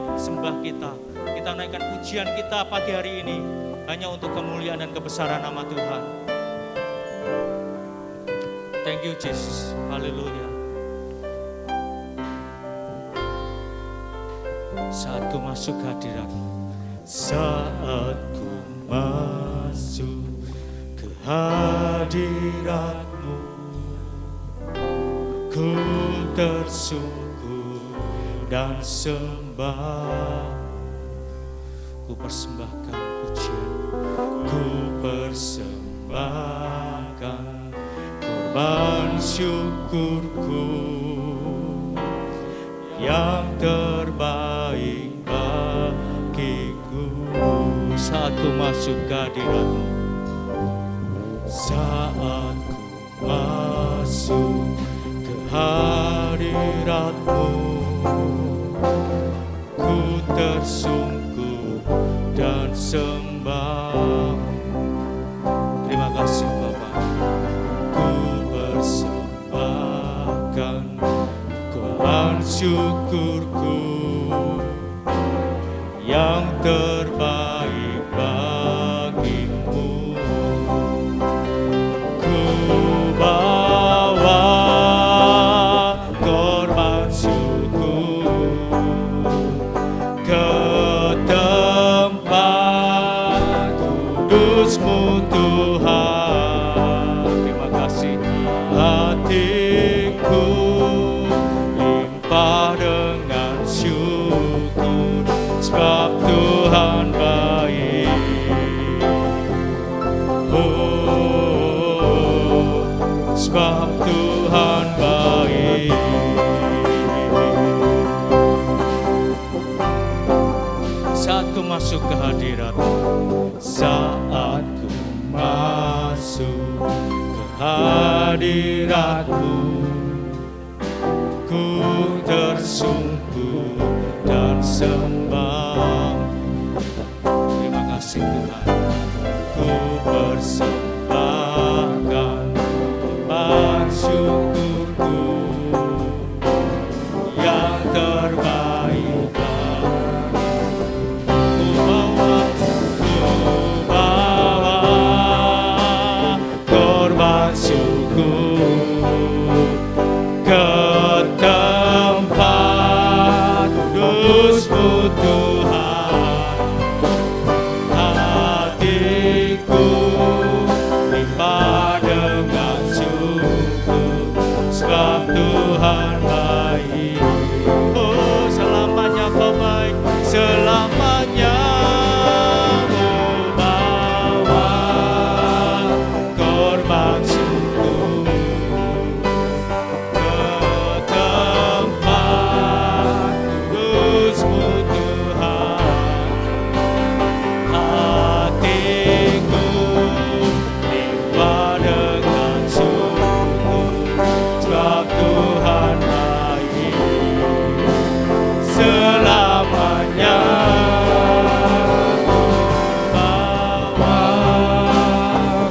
naik sembah kita. Kita naikkan pujian kita pagi hari ini hanya untuk kemuliaan dan kebesaran nama Tuhan. Thank you Jesus. Haleluya. Saat ku masuk hadirat-Mu, saat ku masuk ke hadirat-Mu, ku tersungkur dan sembah. Ku persembahkan pujian, ku persembahkan korban syukurku yang terbaik bagiku. Saat ku masuk ke hadirat-Mu, saat ku masuk ke hadirat-Mu, ku tersungkur dan sembah. Terima kasih Bapa. Ku persembahkan korban syukurku yang terbaik bagimu. Ku bawa korban syukur ke tempat kudus-Mu Tuhan. Terima kasih. Hatiku limpah dengan syukur, sebab Tuhan baik. Oh, sebab Tuhan baik. Saat ku masuk ke hadirat-Mu, saat ku masuk ke hadirat-Mu, ku tersungkur dan sembah. Terima kasih Tuhan. Ku persembahkan korban syukurku yang terbaik bagiku. Ku bawa korban syukur ke tempat kudus-Mu Tuhan. Hatiku limpah dengan syukur, sebab Tuhan baik. Oh, selamanya Kau baik, selamanya. Oh, bawa korban syukur ke tempat kudus-Mu Tuhan. Hatiku limpah dengan syukur, sebab Tuhan baik. Selamanya bawa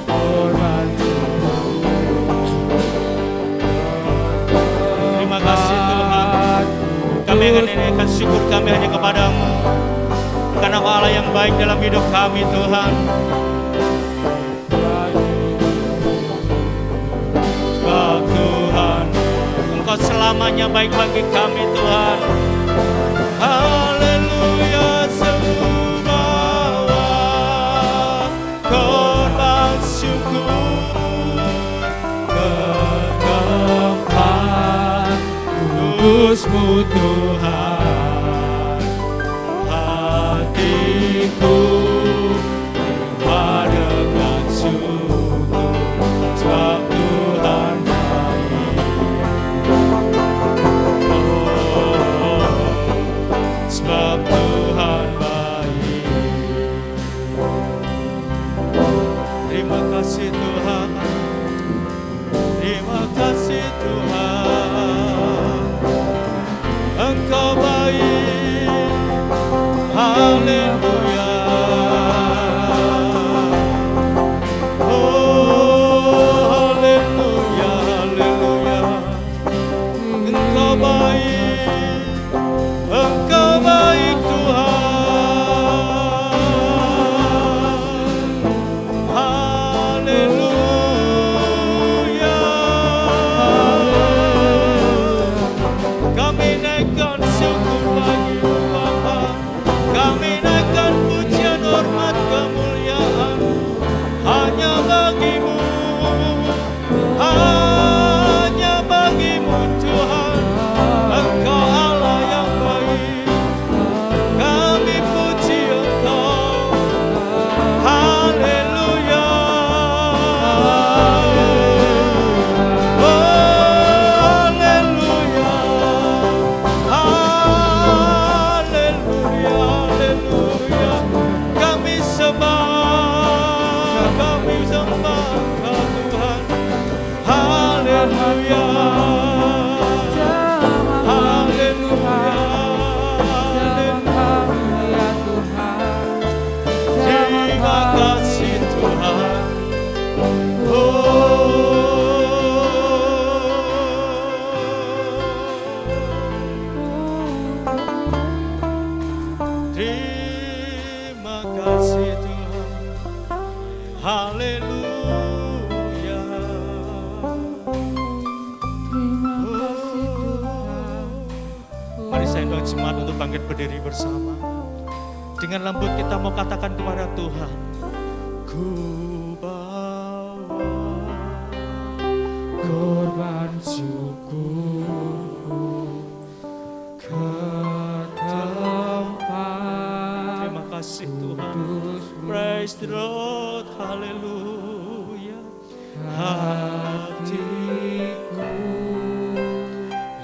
korban syukur. Terima kasih Tuhan. Kami akan naikkan syukur kami hanya kepada-Mu, karena Kau Allah yang baik dalam hidup kami Tuhan. Sebab Tuhan, Engkau selamanya baik bagi kami Tuhan. Haleluya. Sembawa korban syukur ke tempat kudus-Mu Tuhan. Hatiku limpah dengan syukur, sebab Tuhan baik. Oh, sebab Tuhan baik. Terima kasih Tuhan. Terima kasih Tuhan. Engkau baik. Haleluya. Oh, haleluya, haleluya. Engkau baik. Engkau baik berdiri bersama. Dengan lembut kita mau katakan kepada Tuhan, ku bawa korban syukurku ke tempat. Terima kasih Tuhan. Praise the Lord, haleluya. Hatiku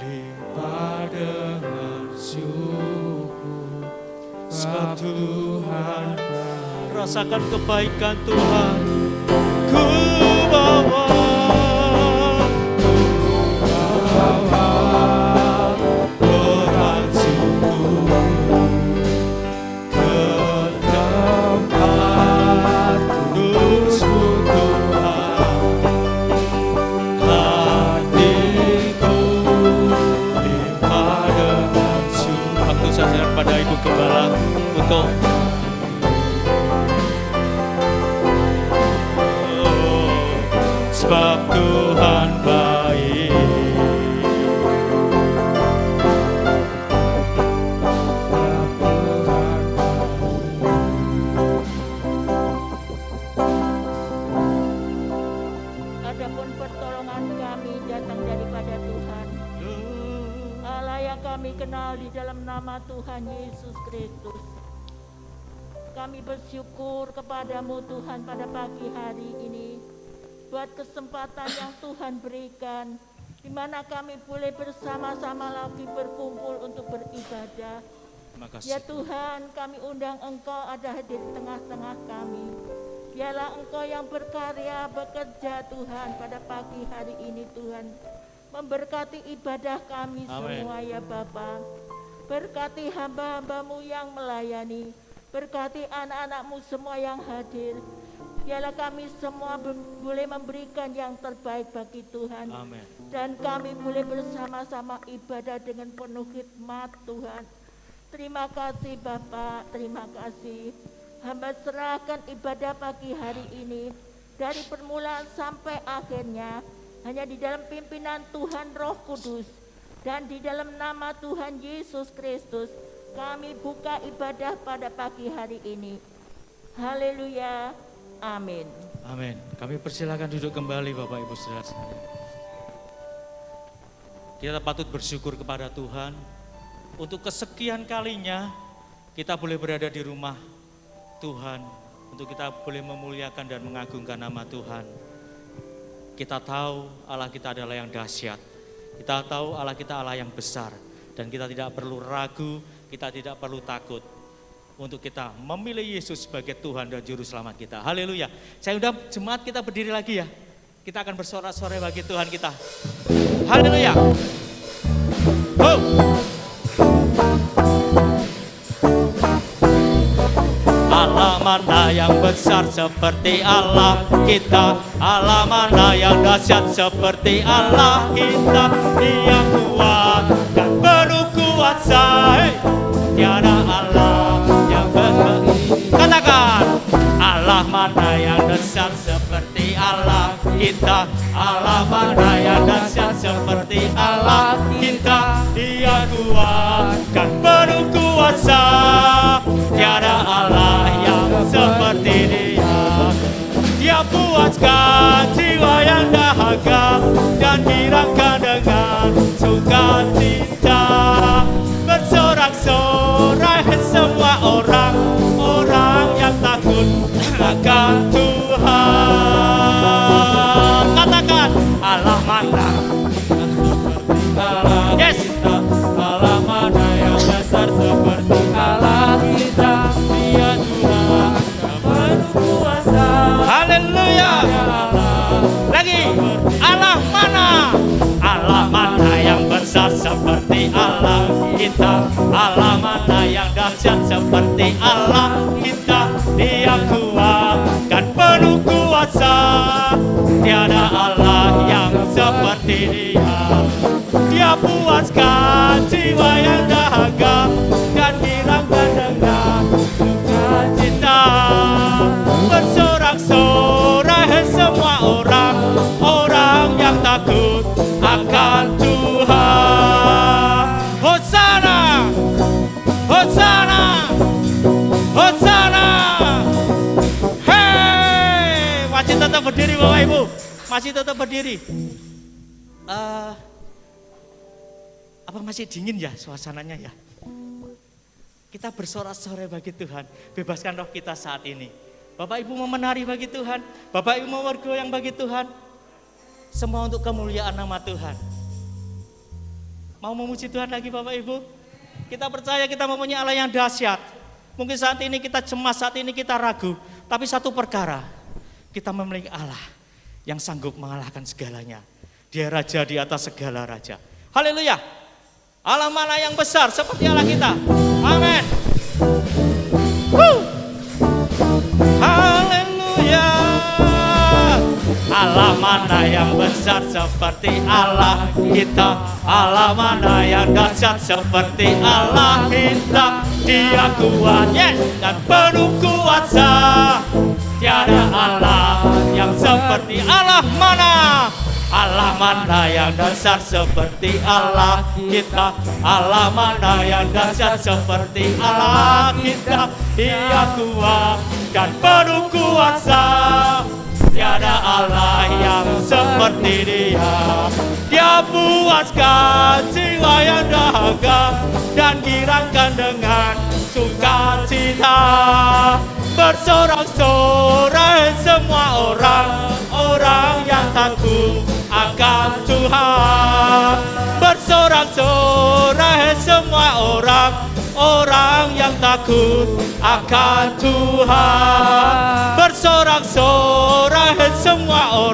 limpah dengan syukur, sebab Tuhan rasakan kebaikan Tuhan. Ku bawa korban syukur ke tempat kudus-Mu Tuhan. Hatiku limpah dengan syukur. Waktu saya pada Ibu Gembala untuk sebab Tuhan baik. Adapun pertolongan kami datang daripada Tuhan, Allah yang kami kenal di dalam nama Tuhan Yesus Kristus. Kami bersyukur kepadamu Tuhan pada pagi hari ini, buat kesempatan yang Tuhan berikan, di mana kami boleh bersama-sama lagi berkumpul untuk beribadah. Terima kasih. Ya Tuhan, kami undang Engkau ada di tengah-tengah kami. Biarlah Engkau yang berkarya, bekerja Tuhan pada pagi hari ini Tuhan. Memberkati ibadah kami semua ya Bapa. Berkati hamba-hambamu yang melayani. Berkati anak-anakmu semua yang hadir. Biarlah kami semua boleh memberikan yang terbaik bagi Tuhan. Amin. Dan kami boleh bersama-sama ibadah dengan penuh khidmat Tuhan. Terima kasih Bapak, terima kasih. Hamba serahkan ibadah pagi hari ini dari permulaan sampai akhirnya hanya di dalam pimpinan Tuhan Roh Kudus dan di dalam nama Tuhan Yesus Kristus kami buka ibadah pada pagi hari ini. Haleluya. Amin. Amin. Kami persilakan duduk kembali Bapak Ibu Saudara sekalian. Kita patut bersyukur kepada Tuhan untuk kesekian kalinya kita boleh berada di rumah Tuhan, untuk kita boleh memuliakan dan mengagungkan nama Tuhan. Kita tahu Allah kita adalah yang dahsyat. Kita tahu Allah kita Allah yang besar dan kita tidak perlu ragu, kita tidak perlu takut untuk kita memilih Yesus sebagai Tuhan dan Juru Selamat kita. Haleluya. Saya undang jemaat kita berdiri lagi ya. Kita akan bersorak-sorai bagi Tuhan kita. Haleluya. Oh. Allah mana yang besar seperti Allah kita, Allah mana yang dahsyat seperti Allah kita. Dia kuat dan penuh kuasa, tiada Allah yang berbagi. Katakan, Allah mana yang besar seperti Allah kita, Allah mana yang dahsyat seperti Allah kita. Dia kuat dan penuh kuasa, tiada Allah yang seperti Dia. Dia puaskan jiwa yang dahaga dan hiraukan dengan sukacita. Bersorak-sorai semua orang yang takut akan Tuhan. Katakan, Allah mana? Yes. Allah mana yang besar seperti Allah kita. Dia Tuhan yang penuh kuasa. Haleluya. Lagi, Allah mana? Allah mana yang besar seperti Allah kita. Allah mana yang dahsyat seperti Allah kita. Dia kuat dan penuh kuasa, tiada Allah yang seperti Dia. Dia puaskan jiwa yang dahaga dan hiraukan dengan sukacita. Bersorak-sorai semua orang yang takut akan Tuhan. Hosana, Hosana. tetap berdiri Bapak Ibu. Masih tetap berdiri. Apa masih dingin ya suasananya ya? Kita bersorak-sorai bagi Tuhan. Bebaskan roh kita saat ini. Bapak Ibu mau menari bagi Tuhan. Bapak Ibu mau bergoyang bagi Tuhan. Semua untuk kemuliaan nama Tuhan. Mau memuji Tuhan lagi Bapak Ibu? Kita percaya kita mempunyai Allah yang dahsyat. Mungkin saat ini kita cemas, saat ini kita ragu. Tapi satu perkara, kita memiliki Allah yang sanggup mengalahkan segalanya. Dia raja di atas segala raja. Haleluya. Allah mana yang besar seperti Allah kita. Amin. Haleluya. Allah mana yang besar seperti Allah kita. Allah mana yang dahsyat seperti Allah kita. Dia kuat, yes, dan penuh kuasa. Tiada Allah yang seperti Allah mana. Allah mana yang dahsyat seperti Allah kita. Allah mana yang dahsyat seperti Allah kita. Dia kuat dan penuh kuasa. Tiada Allah yang seperti Dia. Dia puaskan jiwa yang dahaga dan girangkan dengan sukacita. Bersorak-sorai semua orang yang takut akan Tuhan. Bersorak-sorai semua orang yang takut akan Tuhan. Bersorak-sorai semua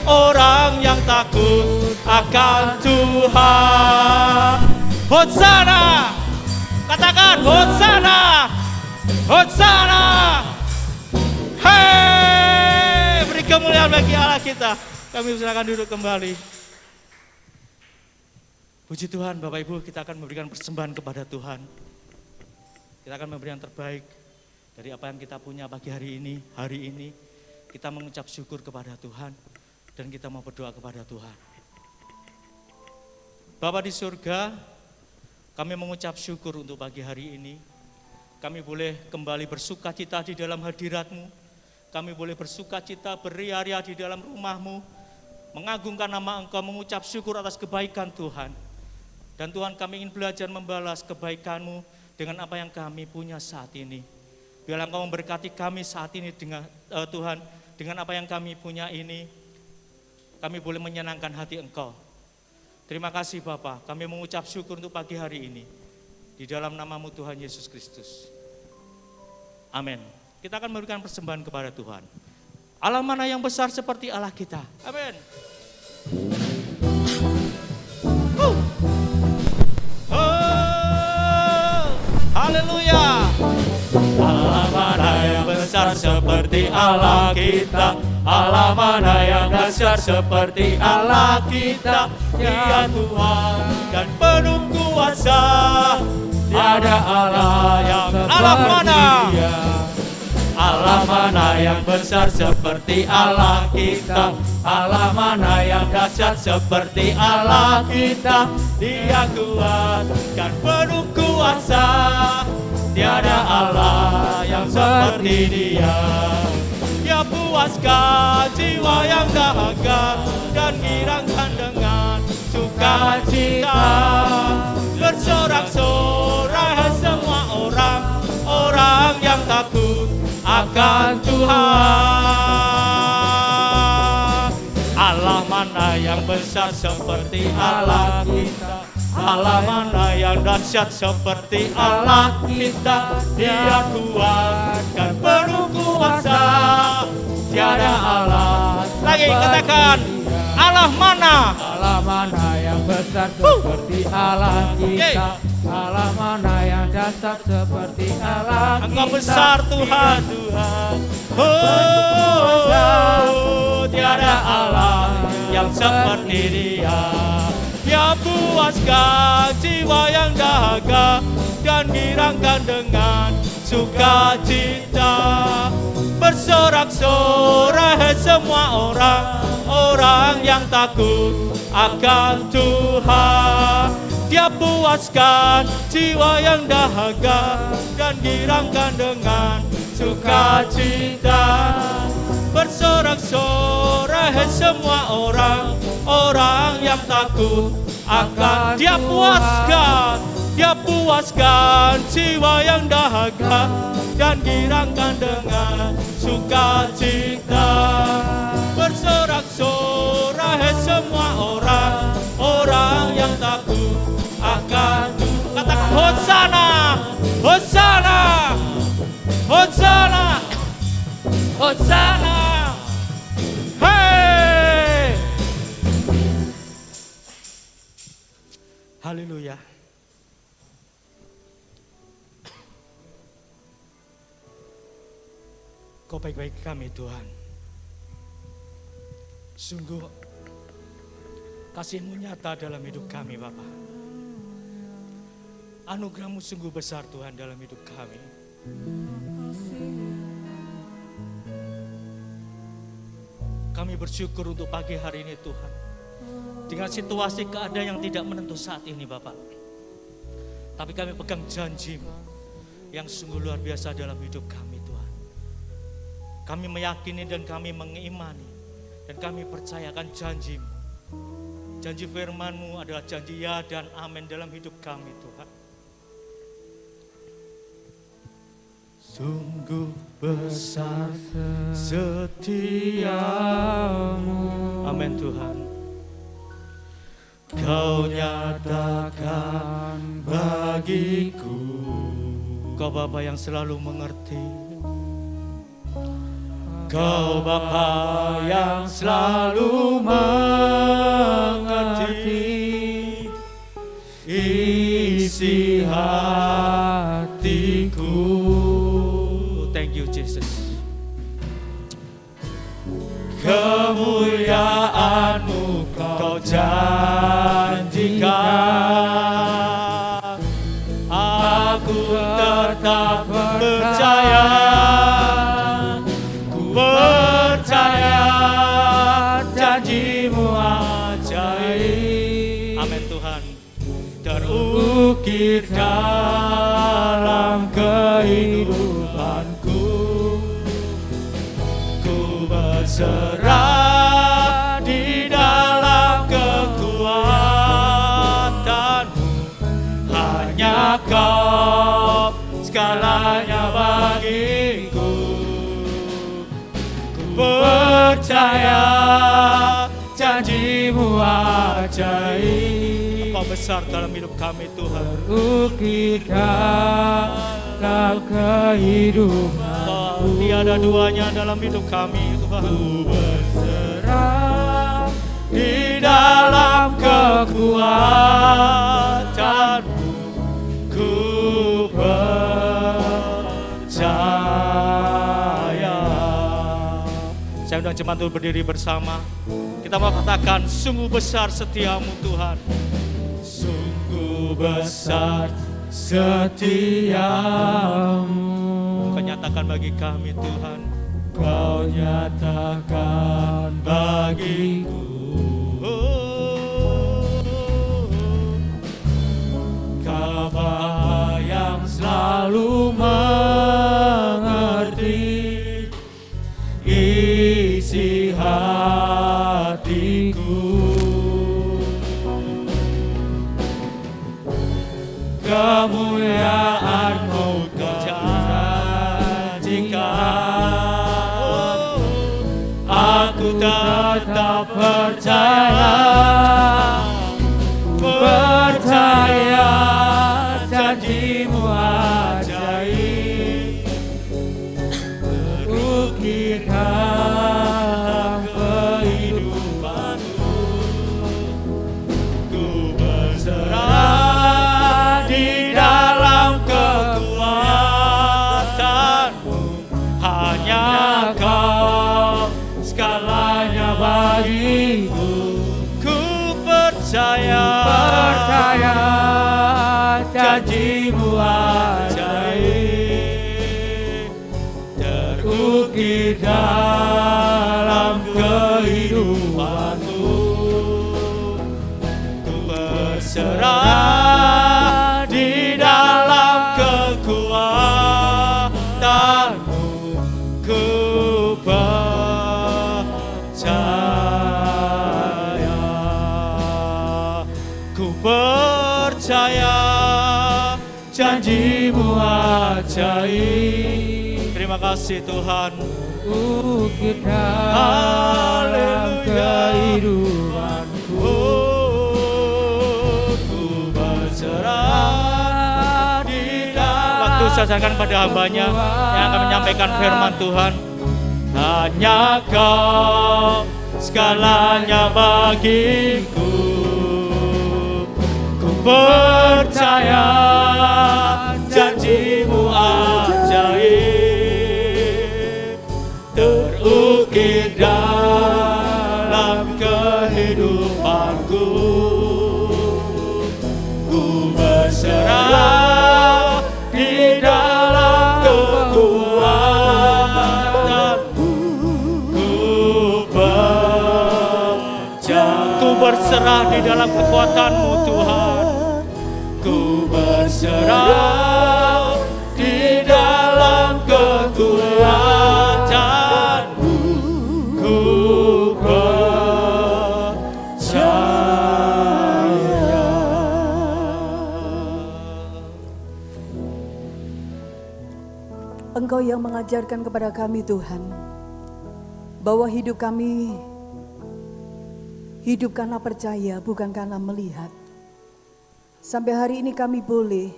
orang yang takut akan Tuhan. Hosana, katakan Hosana, Hosana. Hei, beri kemuliaan bagi Allah kita. Kami silakan duduk kembali. Puji Tuhan Bapak Ibu, kita akan memberikan persembahan kepada Tuhan. Kita akan memberikan yang terbaik dari apa yang kita punya pagi hari ini. Hari ini kita mengucap syukur kepada Tuhan dan kita mau berdoa kepada Tuhan. Bapa di surga, kami mengucap syukur untuk pagi hari ini. Kami boleh kembali bersukacita di dalam hadirat-Mu. Kami boleh bersukacita beria-ria di dalam rumah-Mu, mengagungkan nama Engkau, mengucap syukur atas kebaikan Tuhan. Dan Tuhan, kami ingin belajar membalas kebaikan-Mu dengan apa yang kami punya saat ini. Biarlah Engkau memberkati kami saat ini dengan Tuhan, dengan apa yang kami punya ini, kami boleh menyenangkan hati Engkau. Terima kasih Bapa, kami mengucap syukur untuk pagi hari ini. Di dalam nama-Mu Tuhan Yesus Kristus. Amin. Kita akan memberikan persembahan kepada Tuhan. Allah mana yang besar seperti Allah kita. Amin. Haleluya. Allah mana yang besar seperti Allah kita. Allah mana yang dahsyat seperti Allah kita. Dia Tuhan dan penuh kuasa. Tiada Allah yang Allah mana? Allah mana yang besar seperti Allah kita. Allah mana yang dahsyat seperti Allah kita. Dia kuat dan penuh kuasa. Tiada Allah yang seperti Dia. Dia puaskan jiwa yang dahaga dan girangkan dengan sukacita. Bersorak-sorai semua orang yang takut akan Tuhan. Allah mana yang besar seperti Allah kita. Allah mana yang dahsyat seperti Allah kita. Dia kuat dan penuh kuasa. Tiada Allah. Lagi katakan, Allah mana? Allah mana yang besar seperti Allah kita. Allah mana yang dahsyat seperti Allah kita. Engkau besar Tuhan. Tiada Allah yang seperti Dia. Dia puaskan jiwa yang dahaga dan girangkan dengan sukacita. Bersorak-sorai semua orang yang takut akan Tuhan. Dia puaskan jiwa yang dahaga dan girangkan dengan sukacita. bersorak-sorai semua orang yang takut akan Dia puaskan jiwa yang dahaga dan girangkan dengan sukacita. Bersorak-sorai semua orang yang takut akan Tuhan. Katakan Hosana, Hosana, Hosana, Hosana. Hey! Haleluya. Kau baik-baik kami Tuhan. Sungguh kasih-Mu nyata dalam hidup kami Bapa. Anugerah-Mu sungguh besar Tuhan dalam hidup kami. Kami bersyukur untuk pagi hari ini Tuhan. Dengan situasi keadaan yang tidak menentu saat ini Bapak. Tapi kami pegang janji-Mu yang sungguh luar biasa dalam hidup kami Tuhan. Kami meyakini dan kami mengimani dan kami percayakan janji-Mu. Janji firman-Mu adalah janji ya dan amin dalam hidup kami Tuhan. Sungguh besar setiamu. Amin Tuhan. Kau nyatakan bagiku. Kau Bapa yang selalu mengerti. Kau Bapa yang selalu mengerti isi hatiku. Thank you Jesus. Kemuliaan-Mu Kau janjikan. Aku tetap percaya. Percaya janji-Mu ajaib. Amin Tuhan. Terukir dalam kehidupanku. Ku berserah di dalam kekuatan-Mu. Hanya Kau segalanya bagiku. Percaya janji-Mu ajaib. Kau besar dalam hidup kami Tuhan. Terukir dalam kehidupan. Kau tiada duanya dalam hidup kami Tuhan. Ku berserah Di dalam kekuatan-Mu. Ku percaya. Saya undang jemaat untuk berdiri bersama. Kita mau katakan sungguh besar setiamu Tuhan. Sungguh besar setiamu. Kau nyatakan bagi kami Tuhan. Kau nyatakan bagiku. Kau Bapa yang selalu mengerti isi hatiku. Kemuliaan-Mu Kau janjikan. Aku tetap percaya. Percaya janji-Mu ajaib. Terukir dalam kehidupanku. Ku berserah di dalam kekuatan-Mu. Hanya Kau segalanya bagiku. Ku percaya janji-Mu ajaib. Terukir dalam kehidupanku. Ku berserah di dalam kekuatan-Mu. Ku percaya ajaib. Terima kasih Tuhan. Ukir dalam kehidupanku. Ku berserah di dalam. Waktu sajarkan pada hambanya yang akan menyampaikan firman Tuhan. Hanya Kau segalanya bagiku. Ku percaya janjimu ajaib terukir dalam kehidupanku. Ku berserah di dalam kekuatanmu. Ku berserah di dalam kekuatan-Mu Tuhan. Ku berserah di dalam kekuatan-Mu. Ku percaya. Engkau yang mengajarkan kepada kami Tuhan, bahwa hidup kami hidup karena percaya, bukan karena melihat. Sampai hari ini kami boleh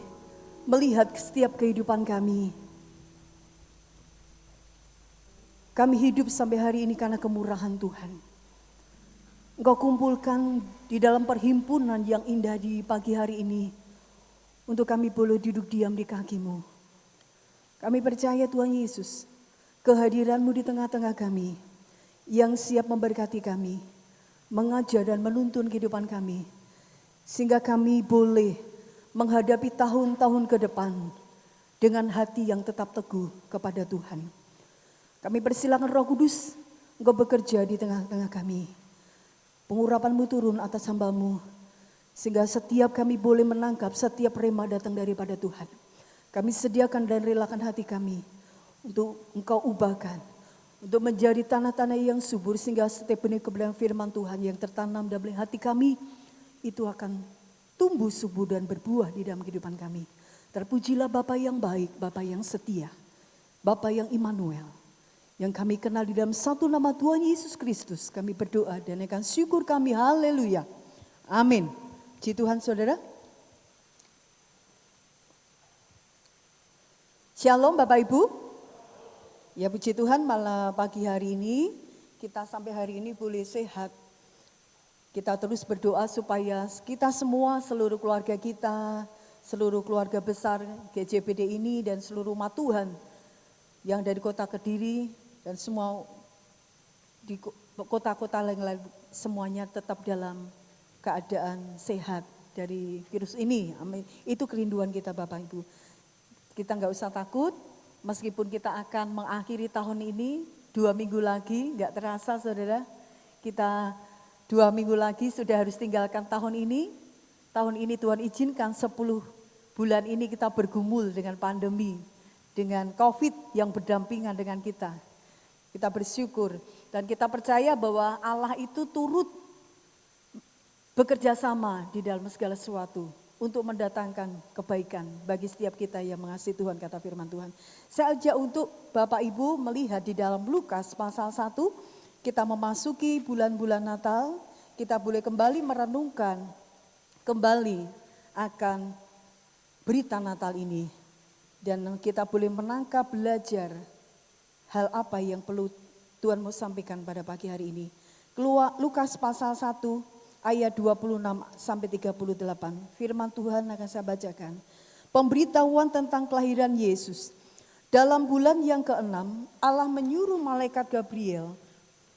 melihat setiap kehidupan kami. Kami hidup sampai hari ini karena kemurahan Tuhan. Engkau kumpulkan di dalam perhimpunan yang indah di pagi hari ini, untuk kami boleh duduk diam di kaki-Mu. Kami percaya Tuhan Yesus, kehadiran-Mu di tengah-tengah kami, yang siap memberkati kami, mengajar dan menuntun kehidupan kami, sehingga kami boleh menghadapi tahun-tahun ke depan dengan hati yang tetap teguh kepada Tuhan. Kami persilakan Roh Kudus, Engkau bekerja di tengah-tengah kami. Pengurapan-Mu turun atas hamba-Mu, sehingga setiap kami boleh menangkap setiap rema datang daripada Tuhan. Kami sediakan dan relakan hati kami untuk Engkau ubahkan, untuk menjadi tanah-tanah yang subur, sehingga setiap benih kebenaran firman Tuhan yang tertanam dalam hati kami itu akan tumbuh subur dan berbuah di dalam kehidupan kami. Terpujilah Bapa yang baik, Bapa yang setia, Bapa yang Immanuel, yang kami kenal di dalam satu nama Tuhan Yesus Kristus. Kami berdoa dan akan syukur kami. Haleluya. Amin. Puji Tuhan saudara. Shalom Bapak Ibu. Ya puji Tuhan, malah pagi hari ini kita sampai hari ini boleh sehat. Kita terus berdoa supaya kita semua, seluruh keluarga kita, seluruh keluarga besar GJBD ini dan seluruh umat Tuhan yang dari kota Kediri dan semua di kota-kota lain-lain, semuanya tetap dalam keadaan sehat dari virus ini. Amin. Itu kerinduan kita Bapak Ibu. Kita nggak usah takut. Meskipun kita akan mengakhiri tahun ini, 2 minggu lagi, gak terasa saudara, kita 2 minggu lagi sudah harus tinggalkan tahun ini. Tahun ini Tuhan izinkan 10 bulan ini kita bergumul dengan pandemi, dengan COVID yang berdampingan dengan kita. Kita bersyukur dan kita percaya bahwa Allah itu turut bekerja sama di dalam segala sesuatu untuk mendatangkan kebaikan bagi setiap kita yang mengasihi Tuhan, kata firman Tuhan. Saya ajak untuk Bapak Ibu melihat di dalam Lukas pasal 1, kita memasuki bulan-bulan Natal, kita boleh kembali merenungkan kembali akan berita Natal ini. Dan kita boleh menangkap, belajar hal apa yang perlu Tuhan mau sampaikan pada pagi hari ini. Lukas pasal 1, ayat 26 sampai 38, firman Tuhan akan saya bacakan. Pemberitahuan tentang kelahiran Yesus. Dalam bulan yang ke-6, Allah menyuruh malaikat Gabriel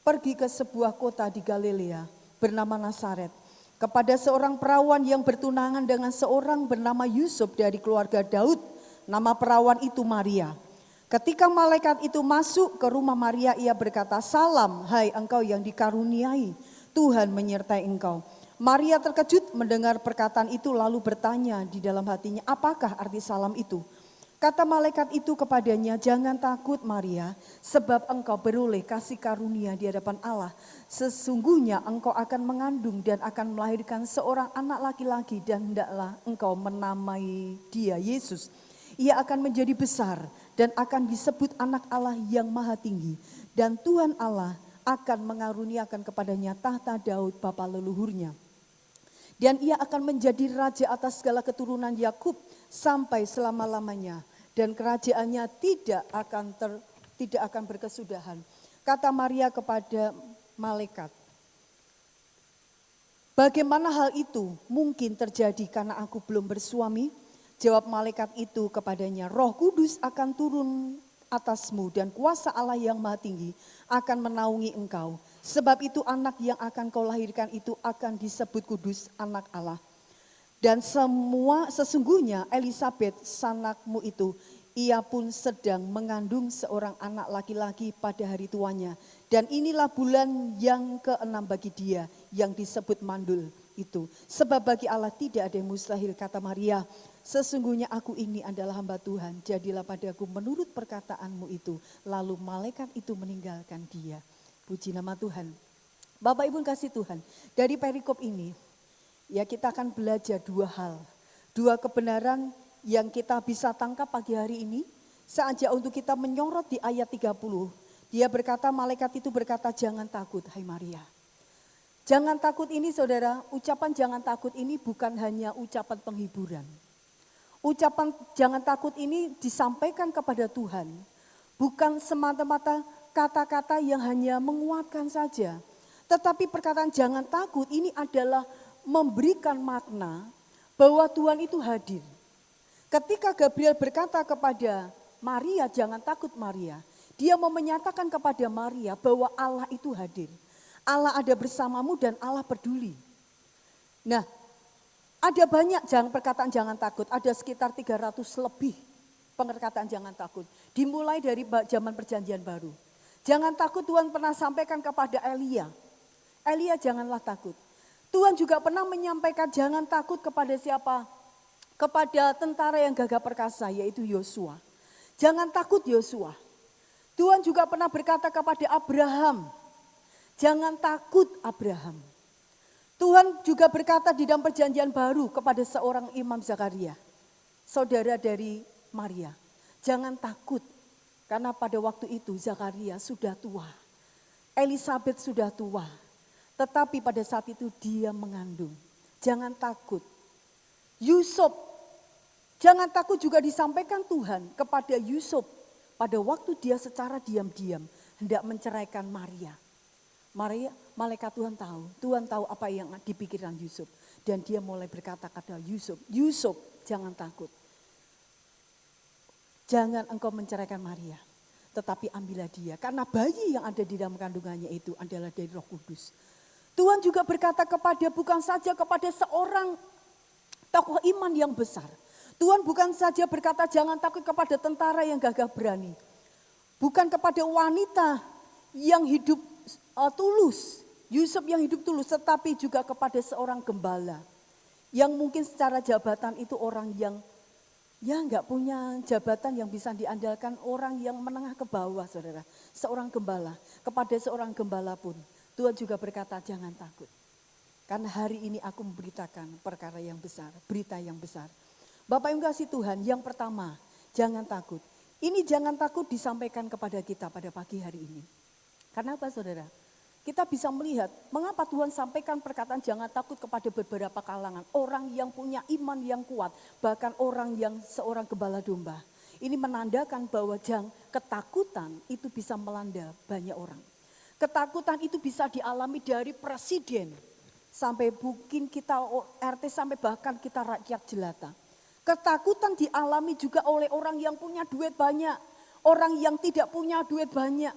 pergi ke sebuah kota di Galilea bernama Nazaret, kepada seorang perawan yang bertunangan dengan seorang bernama Yusuf dari keluarga Daud. Nama perawan itu Maria. Ketika malaikat itu masuk ke rumah Maria, ia berkata, "Salam, hai engkau yang dikaruniai, Tuhan menyertai engkau." Maria terkejut mendengar perkataan itu, lalu bertanya di dalam hatinya, apakah arti salam itu? Kata malaikat itu kepadanya, "Jangan takut Maria, sebab engkau beroleh kasih karunia di hadapan Allah. Sesungguhnya engkau akan mengandung dan akan melahirkan seorang anak laki-laki, dan hendaklah engkau menamai dia Yesus. Ia akan menjadi besar dan akan disebut anak Allah yang maha tinggi. Dan Tuhan Allah akan mengaruniakan kepadanya tahta Daud bapa leluhurnya. Dan ia akan menjadi raja atas segala keturunan Yakub sampai selama-lamanya. Dan kerajaannya tidak akan berkesudahan. Kata Maria kepada malaikat, bagaimana hal itu mungkin terjadi karena aku belum bersuami? Jawab malaikat itu kepadanya, Roh Kudus akan turun atasmu dan kuasa Allah yang maha tinggi akan menaungi engkau. Sebab itu anak yang akan kau lahirkan itu akan disebut kudus, anak Allah. Dan sesungguhnya Elisabet sanakmu itu, ia pun sedang mengandung seorang anak laki-laki pada hari tuanya. Dan inilah bulan yang ke-6 bagi dia yang disebut mandul itu. Sebab bagi Allah tidak ada yang mustahil, kata Maria. Sesungguhnya aku ini adalah hamba Tuhan, jadilah padaku menurut perkataanmu itu. Lalu malaikat itu meninggalkan dia. Puji nama Tuhan. Bapak Ibu kasih Tuhan, dari perikop ini ya kita akan belajar dua hal. Dua kebenaran yang kita bisa tangkap pagi hari ini. Saja untuk kita menyorot di ayat 30. Dia berkata, malaikat itu berkata, jangan takut hai Maria. Jangan takut ini saudara, ucapan jangan takut ini bukan hanya ucapan penghiburan. Ucapan jangan takut ini disampaikan kepada Tuhan. Bukan semata-mata kata-kata yang hanya menguatkan saja. Tetapi perkataan jangan takut ini adalah memberikan makna bahwa Tuhan itu hadir. Ketika Gabriel berkata kepada Maria, jangan takut Maria. Dia mau menyatakan kepada Maria bahwa Allah itu hadir. Allah ada bersamamu dan Allah peduli. Nah, ada banyak perkataan jangan takut. Ada sekitar 300 lebih perkataan jangan takut. Dimulai dari zaman perjanjian baru. Jangan takut Tuhan pernah sampaikan kepada Elia. Elia janganlah takut. Tuhan juga pernah menyampaikan jangan takut kepada siapa? Kepada tentara yang gagah perkasa yaitu Yosua. Jangan takut Yosua. Tuhan juga pernah berkata kepada Abraham. Jangan takut Abraham. Tuhan juga berkata di dalam perjanjian baru kepada seorang Imam Zakaria. Saudara dari Maria. Jangan takut. Karena pada waktu itu Zakaria sudah tua. Elisabet sudah tua. Tetapi pada saat itu dia mengandung. Jangan takut. Yusuf. Jangan takut juga disampaikan Tuhan kepada Yusuf. Pada waktu dia secara diam-diam hendak menceraikan Maria. Maria, malaikat Tuhan tahu apa yang di pikiran Yusuf. Dan dia mulai berkata kepada Yusuf, Yusuf jangan takut. Jangan engkau menceraikan Maria, tetapi ambillah dia. Karena bayi yang ada di dalam kandungannya itu adalah dari Roh Kudus. Tuhan juga berkata kepada bukan saja kepada seorang tokoh iman yang besar. Tuhan bukan saja berkata jangan takut kepada tentara yang gagah berani. Bukan kepada wanita yang hidup tulus, Yusuf yang hidup tulus, tetapi juga kepada seorang gembala. Yang mungkin secara jabatan itu orang yang ya enggak punya jabatan yang bisa diandalkan, orang yang menengah ke bawah saudara. Seorang gembala, kepada seorang gembala pun Tuhan juga berkata jangan takut. Karena hari ini aku memberitakan perkara yang besar, berita yang besar. Bapak yang kasih Tuhan, yang pertama jangan takut. Ini jangan takut disampaikan kepada kita pada pagi hari ini. Karena apa saudara? Kita bisa melihat mengapa Tuhan sampaikan perkataan jangan takut kepada beberapa kalangan. Orang yang punya iman yang kuat, bahkan orang yang seorang gembala domba. Ini menandakan bahwa ketakutan itu bisa melanda banyak orang. Ketakutan itu bisa dialami dari presiden, sampai mungkin kita RT, sampai bahkan kita rakyat jelata. Ketakutan dialami juga oleh orang yang punya duit banyak, orang yang tidak punya duit banyak.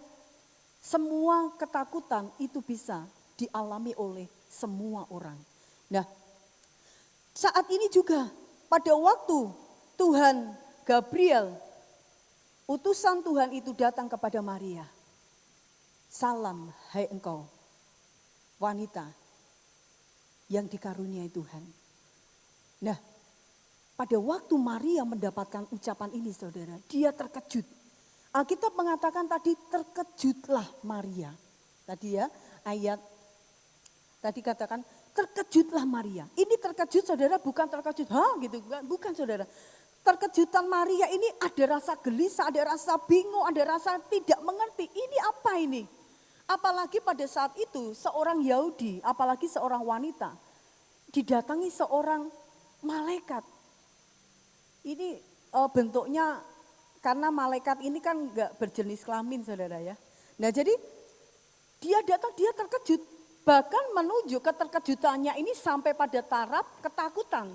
Semua ketakutan itu bisa dialami oleh semua orang. Nah, saat ini juga pada waktu Tuhan Gabriel, utusan Tuhan itu datang kepada Maria. Salam hai engkau, wanita yang dikaruniai Tuhan. Nah, pada waktu Maria mendapatkan ucapan ini saudara, dia terkejut. Alkitab mengatakan tadi terkejutlah Maria. Tadi ya ayat tadi katakan terkejutlah Maria. Ini terkejut saudara bukan terkejut, gitu bukan saudara. keterkejutan Maria ini ada rasa gelisah, ada rasa bingung, ada rasa tidak mengerti. Ini apa ini? Apalagi pada saat itu seorang Yahudi, apalagi seorang wanita, didatangi seorang malaikat. Ini bentuknya, karena malaikat ini kan enggak berjenis kelamin saudara ya. Nah jadi dia datang, dia terkejut. Bahkan menunjuk keterkejutannya ini sampai pada taraf ketakutan.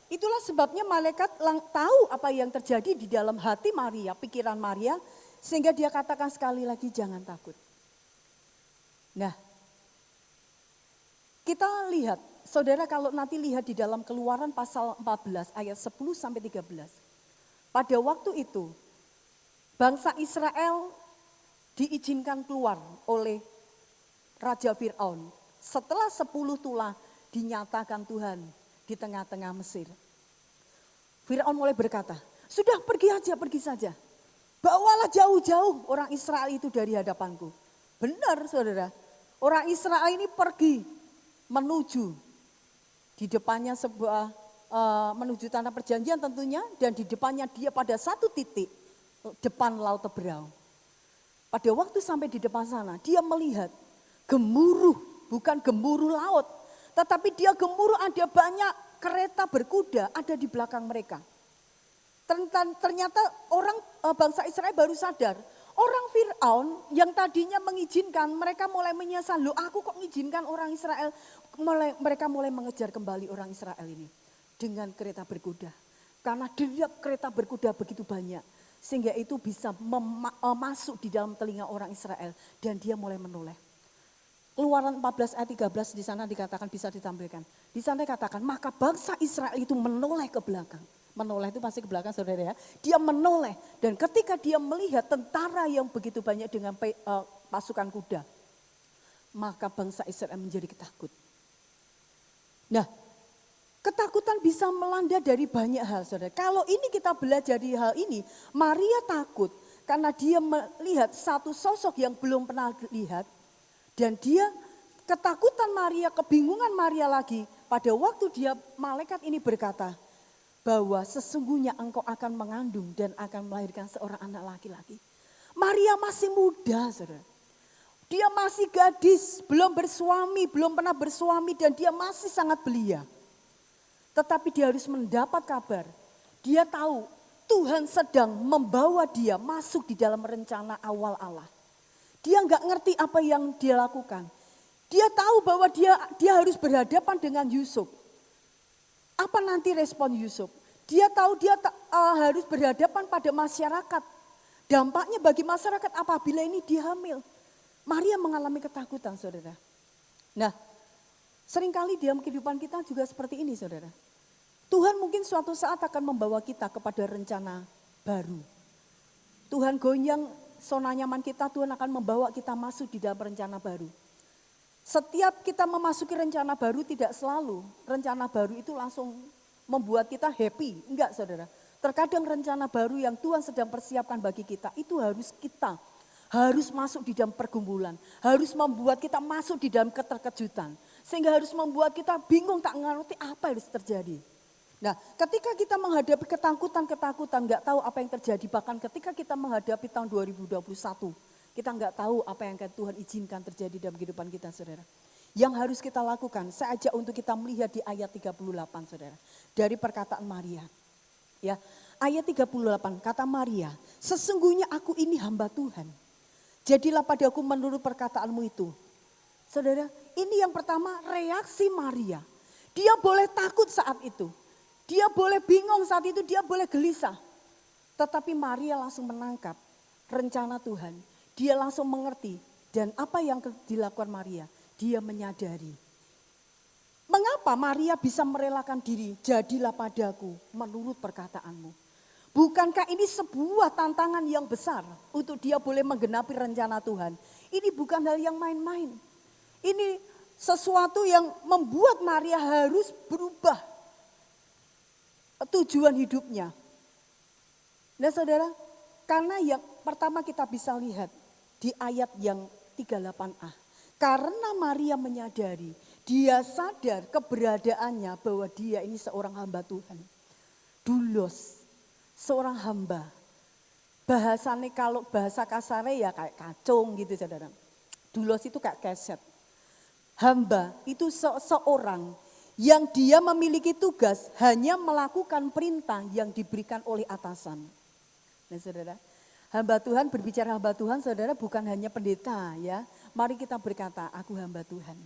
Itulah sebabnya malaikat tahu apa yang terjadi di dalam hati Maria, pikiran Maria. Sehingga dia katakan sekali lagi, jangan takut. Nah, kita lihat, saudara kalau nanti lihat di dalam Keluaran pasal 14 ayat 10 sampai 13. Pada waktu itu, bangsa Israel diizinkan keluar oleh Raja Fir'aun. Setelah 10 tulah dinyatakan Tuhan di tengah-tengah Mesir. Fir'aun mulai berkata, sudah pergi saja. Bawalah jauh-jauh orang Israel itu dari hadapanku. Benar saudara, orang Israel ini pergi menuju di depannya menuju tanah perjanjian tentunya, dan di depannya dia pada satu titik depan Laut Teberau. Pada waktu sampai di depan sana, dia melihat gemuruh, bukan gemuruh laut, tetapi dia gemuruh ada banyak kereta berkuda ada di belakang mereka. Ternyata orang bangsa Israel baru sadar, orang Fir'aun yang tadinya mengizinkan, mereka mulai menyesal, loh aku kok mengizinkan orang Israel, mereka mulai mengejar kembali orang Israel ini dengan kereta berkuda. Karena derap kereta berkuda begitu banyak, sehingga itu bisa masuk di dalam telinga orang Israel dan dia mulai menoleh. Keluaran 14 ayat 13 di sana dikatakan, bisa ditampilkan. Di sana dikatakan, maka bangsa Israel itu menoleh ke belakang. Menoleh itu pasti ke belakang saudara ya. Dia menoleh dan ketika dia melihat tentara yang begitu banyak dengan pasukan kuda, maka bangsa Israel menjadi ketakut. Nah, ketakutan bisa melanda dari banyak hal saudara. Kalau ini kita belajar di hal ini, Maria takut karena dia melihat satu sosok yang belum pernah lihat. Dan dia ketakutan Maria, kebingungan Maria lagi. Pada waktu dia malaikat ini berkata bahwa sesungguhnya engkau akan mengandung dan akan melahirkan seorang anak laki-laki. Maria masih muda saudara. Dia masih gadis, belum bersuami, belum pernah bersuami dan dia masih sangat belia. Tetapi dia harus mendapat kabar. Dia tahu Tuhan sedang membawa dia masuk di dalam rencana awal Allah. Dia nggak ngerti apa yang dia lakukan. Dia tahu bahwa dia harus berhadapan dengan Yusuf. Apa nanti respon Yusuf? Dia tahu dia harus berhadapan pada masyarakat. Dampaknya bagi masyarakat apabila ini dia hamil. Maria mengalami ketakutan saudara. Nah, seringkali dalam kehidupan kita juga seperti ini saudara. Tuhan mungkin suatu saat akan membawa kita kepada rencana baru. Tuhan goyang zona nyaman kita, Tuhan akan membawa kita masuk di dalam rencana baru. Setiap kita memasuki rencana baru tidak selalu rencana baru itu langsung membuat kita happy. Enggak saudara. Terkadang rencana baru yang Tuhan sedang persiapkan bagi kita itu harus masuk di dalam pergumulan. Harus membuat kita masuk di dalam keterkejutan. Sehingga harus membuat kita bingung tak ngerti apa yang harus terjadi. Nah, ketika kita menghadapi ketakutan, nggak tahu apa yang terjadi. Bahkan ketika kita menghadapi tahun 2021, kita nggak tahu apa yang akan Tuhan izinkan terjadi dalam kehidupan kita, saudara. Yang harus kita lakukan, saya ajak untuk kita melihat di ayat 38, saudara. Dari perkataan Maria. Ya, ayat 38, kata Maria, sesungguhnya aku ini hamba Tuhan. Jadilah padaku menurut perkataanmu itu. Saudara, ini yang pertama reaksi Maria. Dia boleh takut saat itu. Dia boleh bingung saat itu, dia boleh gelisah. Tetapi Maria langsung menangkap rencana Tuhan. Dia langsung mengerti. Dan apa yang dilakukan Maria? Dia menyadari. Mengapa Maria bisa merelakan diri? Jadilah padaku menurut perkataanmu. Bukankah ini sebuah tantangan yang besar untuk dia boleh menggenapi rencana Tuhan? Ini bukan hal yang main-main. Ini sesuatu yang membuat Maria harus berubah tujuan hidupnya. Nah saudara, karena yang pertama kita bisa lihat di ayat yang 38a. Karena Maria menyadari, dia sadar keberadaannya bahwa dia ini seorang hamba Tuhan. Doulos, seorang hamba. Bahasanya kalau bahasa kasarnya ya kayak kacung gitu saudara. Dulos itu kayak keset. Hamba itu seorang yang dia memiliki tugas hanya melakukan perintah yang diberikan oleh atasan. Nah saudara, hamba Tuhan, berbicara hamba Tuhan saudara bukan hanya pendeta ya. Mari kita berkata, aku hamba Tuhan.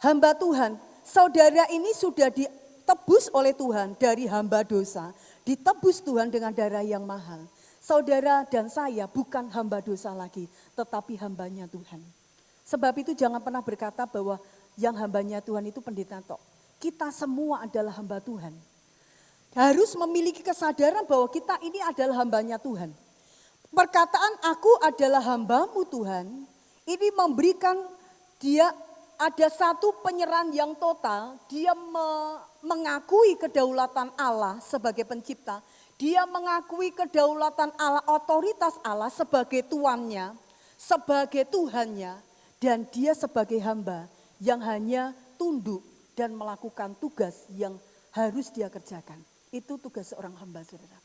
Hamba Tuhan, saudara ini sudah ditebus oleh Tuhan dari hamba dosa. Ditebus Tuhan dengan darah yang mahal. Saudara dan saya bukan hamba dosa lagi, tetapi hambanya Tuhan. Sebab itu jangan pernah berkata bahwa yang hambanya Tuhan itu pendeta tok. Kita semua adalah hamba Tuhan. Harus memiliki kesadaran bahwa kita ini adalah hambanya Tuhan. Perkataan aku adalah hambamu Tuhan, ini memberikan dia ada satu penyerahan yang total. Dia mengakui kedaulatan Allah sebagai pencipta. Dia mengakui kedaulatan Allah, otoritas Allah sebagai tuannya, sebagai Tuhannya. Dan dia sebagai hamba yang hanya tunduk dan melakukan tugas yang harus dia kerjakan. Itu tugas seorang hamba saudara.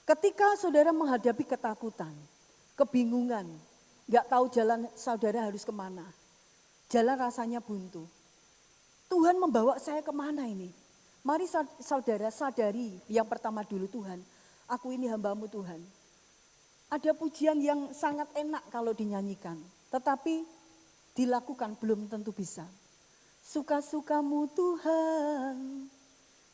Ketika saudara menghadapi ketakutan, kebingungan, gak tahu jalan saudara harus kemana. Jalan rasanya buntu. Tuhan membawa saya kemana ini? Mari saudara sadari yang pertama dulu Tuhan. Aku ini hambamu Tuhan. Ada pujian yang sangat enak kalau dinyanyikan. Tetapi dilakukan belum tentu bisa. Suka-sukamu Tuhan.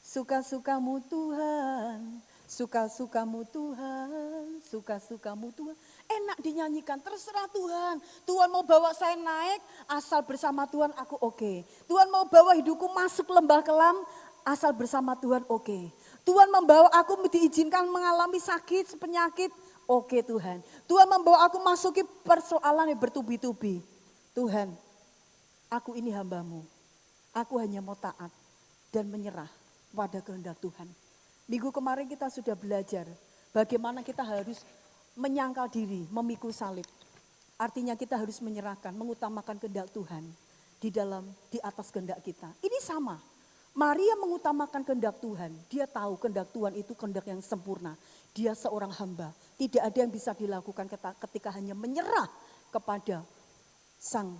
Suka-sukamu Tuhan. Suka-sukamu Tuhan. Suka-sukamu Tuhan. Enak dinyanyikan, terserah Tuhan. Tuhan mau bawa saya naik, asal bersama Tuhan aku oke. Tuhan mau bawa hidupku masuk lembah kelam, asal bersama Tuhan oke. Tuhan membawa aku diizinkan mengalami sakit, penyakit, oke Tuhan. Tuhan membawa aku masuki persoalan yang bertubi-tubi. Tuhan, aku ini hambamu. Aku hanya mau taat dan menyerah pada kehendak Tuhan. Minggu kemarin kita sudah belajar bagaimana kita harus menyangkal diri, memikul salib. Artinya kita harus menyerahkan, mengutamakan kehendak Tuhan di atas kehendak kita. Ini sama. Maria mengutamakan kehendak Tuhan. Dia tahu kehendak Tuhan itu kehendak yang sempurna. Dia seorang hamba. Tidak ada yang bisa dilakukan ketika hanya menyerah kepada sang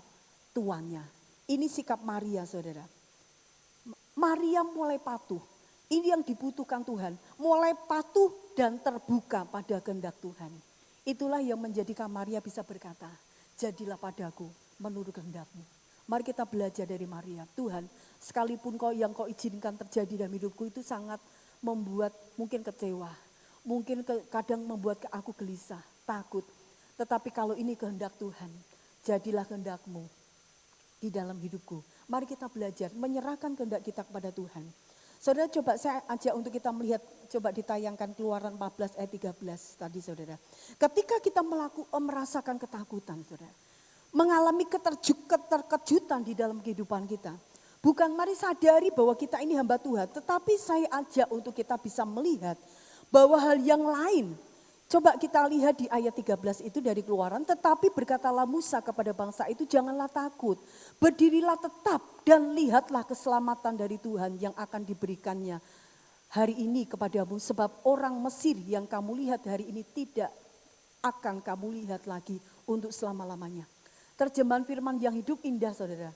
tuannya. Ini sikap Maria saudara. Maria mulai patuh. Ini yang dibutuhkan Tuhan. Mulai patuh dan terbuka pada kehendak Tuhan. Itulah yang menjadikan Maria bisa berkata, jadilah padaku menurut kehendakmu. Mari kita belajar dari Maria. Tuhan, sekalipun yang kau izinkan terjadi dalam hidupku itu sangat membuat mungkin kecewa. Mungkin kadang membuat aku gelisah, takut. Tetapi kalau ini kehendak Tuhan, jadilah kehendakmu di dalam hidupku. Mari kita belajar menyerahkan kehendak kita kepada Tuhan. Saudara coba saya ajak untuk kita melihat, coba ditayangkan Keluaran 14 ayat 13 tadi saudara. Ketika kita merasakan ketakutan saudara, mengalami keterkejutan di dalam kehidupan kita. Bukan mari sadari bahwa kita ini hamba Tuhan, tetapi saya ajak untuk kita bisa melihat bahwa hal yang lain. Coba kita lihat di ayat 13 itu dari Keluaran, tetapi berkatalah Musa kepada bangsa itu janganlah takut, berdirilah tetap dan lihatlah keselamatan dari Tuhan yang akan diberikannya hari ini kepadamu. Sebab orang Mesir yang kamu lihat hari ini tidak akan kamu lihat lagi untuk selama-lamanya. Terjemahan firman yang hidup indah saudara,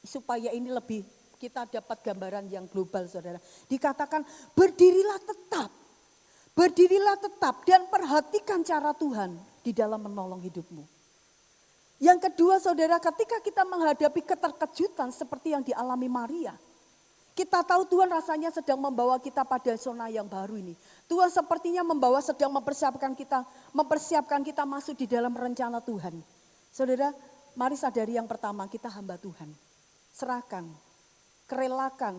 supaya ini lebih kita dapat gambaran yang global saudara. Dikatakan berdirilah tetap. Berdirilah tetap dan perhatikan cara Tuhan di dalam menolong hidupmu. Yang kedua saudara, ketika kita menghadapi keterkejutan seperti yang dialami Maria. Kita tahu Tuhan rasanya sedang membawa kita pada zona yang baru ini. Tuhan sepertinya sedang mempersiapkan kita masuk di dalam rencana Tuhan. Saudara, mari sadari yang pertama kita hamba Tuhan. Serahkan, kerelakan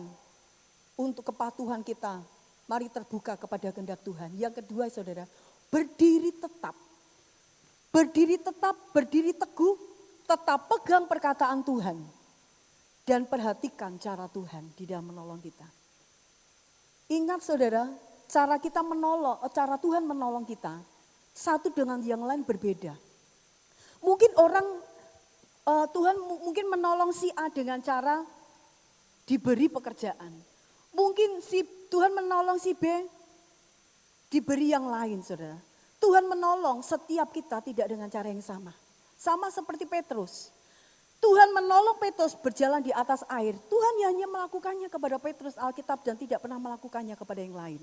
untuk kepatuhan kita. Mari terbuka kepada kehendak Tuhan. Yang kedua saudara, berdiri tetap. Berdiri tetap, berdiri teguh, tetap pegang perkataan Tuhan. Dan perhatikan cara Tuhan di dalam menolong kita. Ingat saudara, cara Tuhan menolong kita, satu dengan yang lain berbeda. Mungkin Tuhan mungkin menolong si A dengan cara diberi pekerjaan. Mungkin si Tuhan menolong si B diberi yang lain, saudara. Tuhan menolong setiap kita tidak dengan cara yang sama. Sama seperti Petrus. Tuhan menolong Petrus berjalan di atas air. Tuhan hanya melakukannya kepada Petrus Alkitab dan tidak pernah melakukannya kepada yang lain.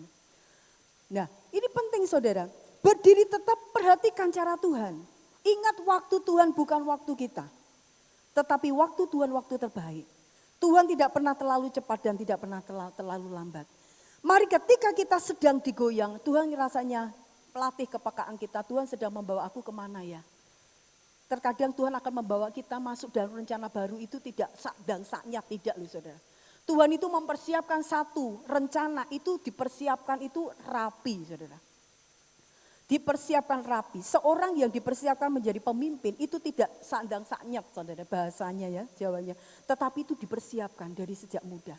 Nah, ini penting saudara. Berdiri tetap perhatikan cara Tuhan. Ingat waktu Tuhan bukan waktu kita. Tetapi waktu Tuhan waktu terbaik. Tuhan tidak pernah terlalu cepat dan tidak pernah terlalu lambat. Mari ketika kita sedang digoyang, Tuhan rasanya pelatih kepekaan kita. Tuhan sedang membawa aku kemana ya? Terkadang Tuhan akan membawa kita masuk dalam rencana baru itu tidak sak dan saknya, tidak loh saudara. Tuhan itu mempersiapkan satu rencana itu dipersiapkan itu rapi saudara. Dipersiapkan rapi. Seorang yang dipersiapkan menjadi pemimpin itu tidak sak dan saknya saudara bahasanya ya Jawanya. Tetapi itu dipersiapkan dari sejak muda.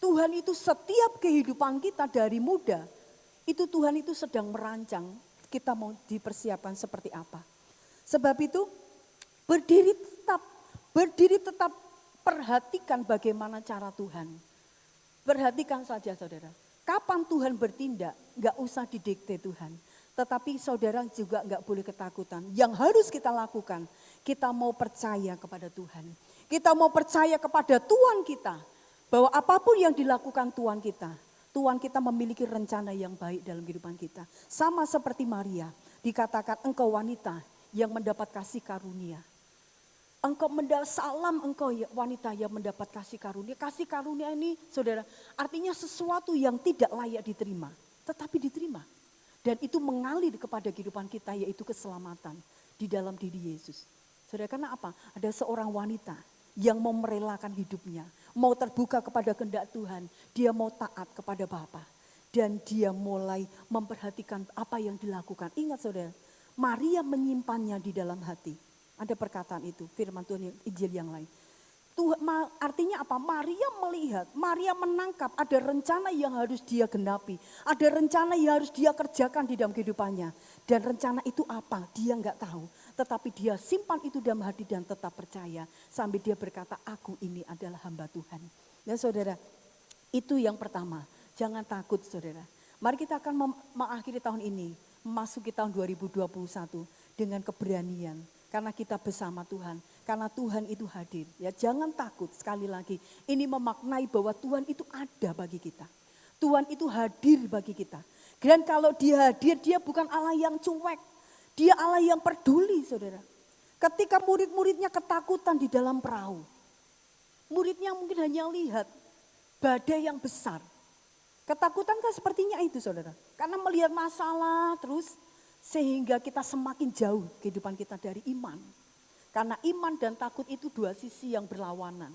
Tuhan itu setiap kehidupan kita dari muda itu Tuhan itu sedang merancang kita mau dipersiapkan seperti apa. Sebab itu berdiri tetap perhatikan bagaimana cara Tuhan. Perhatikan saja saudara, kapan Tuhan bertindak gak usah didikte Tuhan. Tetapi saudara juga gak boleh ketakutan. Yang harus kita lakukan, kita mau percaya kepada Tuhan. Kita mau percaya kepada Tuhan kita. Bahwa apapun yang dilakukan Tuhan kita memiliki rencana yang baik dalam kehidupan kita. Sama seperti Maria, dikatakan engkau wanita yang mendapat kasih karunia. Engkau engkau ya, wanita yang mendapat kasih karunia. Kasih karunia ini saudara artinya sesuatu yang tidak layak diterima. Tetapi diterima. Dan itu mengalir kepada kehidupan kita yaitu keselamatan di dalam diri Yesus. Saudara karena apa? Ada seorang wanita yang mau merelakan hidupnya. Mau terbuka kepada kehendak Tuhan. Dia mau taat kepada Bapa. Dan dia mulai memperhatikan apa yang dilakukan. Ingat saudara. Maria menyimpannya di dalam hati. Ada perkataan itu, firman Tuhan Injil yang lain. Artinya apa? Maria melihat, Maria menangkap ada rencana yang harus dia genapi. Ada rencana yang harus dia kerjakan di dalam kehidupannya. Dan rencana itu apa? Dia enggak tahu. Tetapi dia simpan itu dalam hati dan tetap percaya. Sampai dia berkata, aku ini adalah hamba Tuhan. Ya saudara, itu yang pertama. Jangan takut saudara. Mari kita akan mengakhiri tahun ini. Memasuki tahun 2021 dengan keberanian karena kita bersama Tuhan, karena Tuhan itu hadir. Ya jangan takut sekali lagi. Ini memaknai bahwa Tuhan itu ada bagi kita. Tuhan itu hadir bagi kita. Dan kalau dia hadir, dia bukan Allah yang cuek. Dia Allah yang peduli, saudara. Ketika murid-muridnya ketakutan di dalam perahu, muridnya mungkin hanya lihat badai yang besar. Ketakutan kan sepertinya itu saudara. Karena melihat masalah terus sehingga kita semakin jauh kehidupan kita dari iman. Karena iman dan takut itu dua sisi yang berlawanan.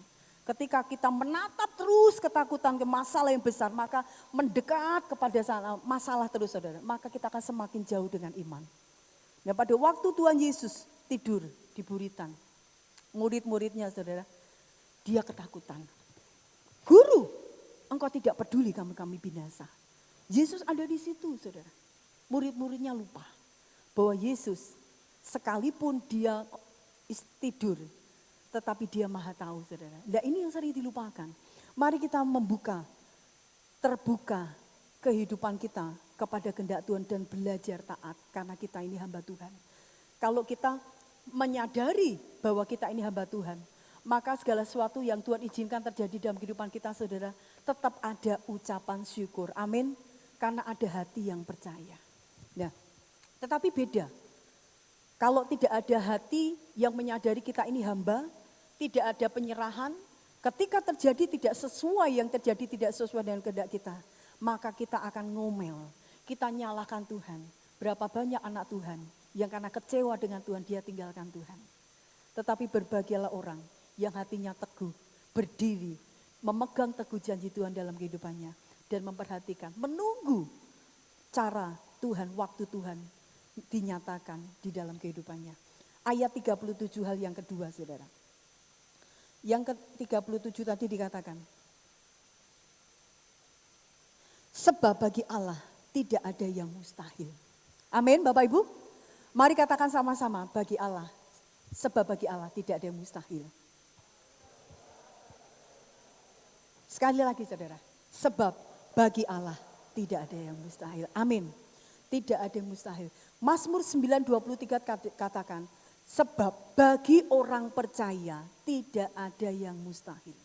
Ketika kita menatap terus ketakutan ke masalah yang besar maka mendekat kepada masalah terus saudara. Maka kita akan semakin jauh dengan iman. Nah pada waktu Tuhan Yesus tidur di buritan. Murid-muridnya saudara dia ketakutan. Guru, engkau tidak peduli kami binasa. Yesus ada di situ saudara. Murid-muridnya lupa bahwa Yesus sekalipun dia tidur tetapi dia maha tahu saudara. Nah ini yang sering dilupakan. Mari kita terbuka kehidupan kita kepada kehendak Tuhan dan belajar taat karena kita ini hamba Tuhan. Kalau kita menyadari bahwa kita ini hamba Tuhan, maka segala sesuatu yang Tuhan izinkan terjadi dalam kehidupan kita saudara, tetap ada ucapan syukur. Amin. Karena ada hati yang percaya. Nah, tetapi beda. Kalau tidak ada hati yang menyadari kita ini hamba, tidak ada penyerahan, ketika terjadi tidak sesuai yang terjadi tidak sesuai dengan kehendak kita, maka kita akan ngomel. Kita nyalahkan Tuhan. Berapa banyak anak Tuhan yang karena kecewa dengan Tuhan dia tinggalkan Tuhan. Tetapi berbahagialah orang yang hatinya teguh, berdiri, memegang teguh janji Tuhan dalam kehidupannya. Dan memperhatikan, menunggu cara Tuhan, waktu Tuhan dinyatakan di dalam kehidupannya. Ayat 37 hal yang kedua saudara. Yang ke-37 tadi dikatakan, sebab bagi Allah tidak ada yang mustahil. Amin Bapak Ibu. Mari katakan sama-sama, bagi Allah. Sebab bagi Allah tidak ada yang mustahil. Sekali lagi saudara, sebab bagi Allah tidak ada yang mustahil. Amin. Tidak ada yang mustahil. Mazmur 9:23 katakan, sebab bagi orang percaya tidak ada yang mustahil.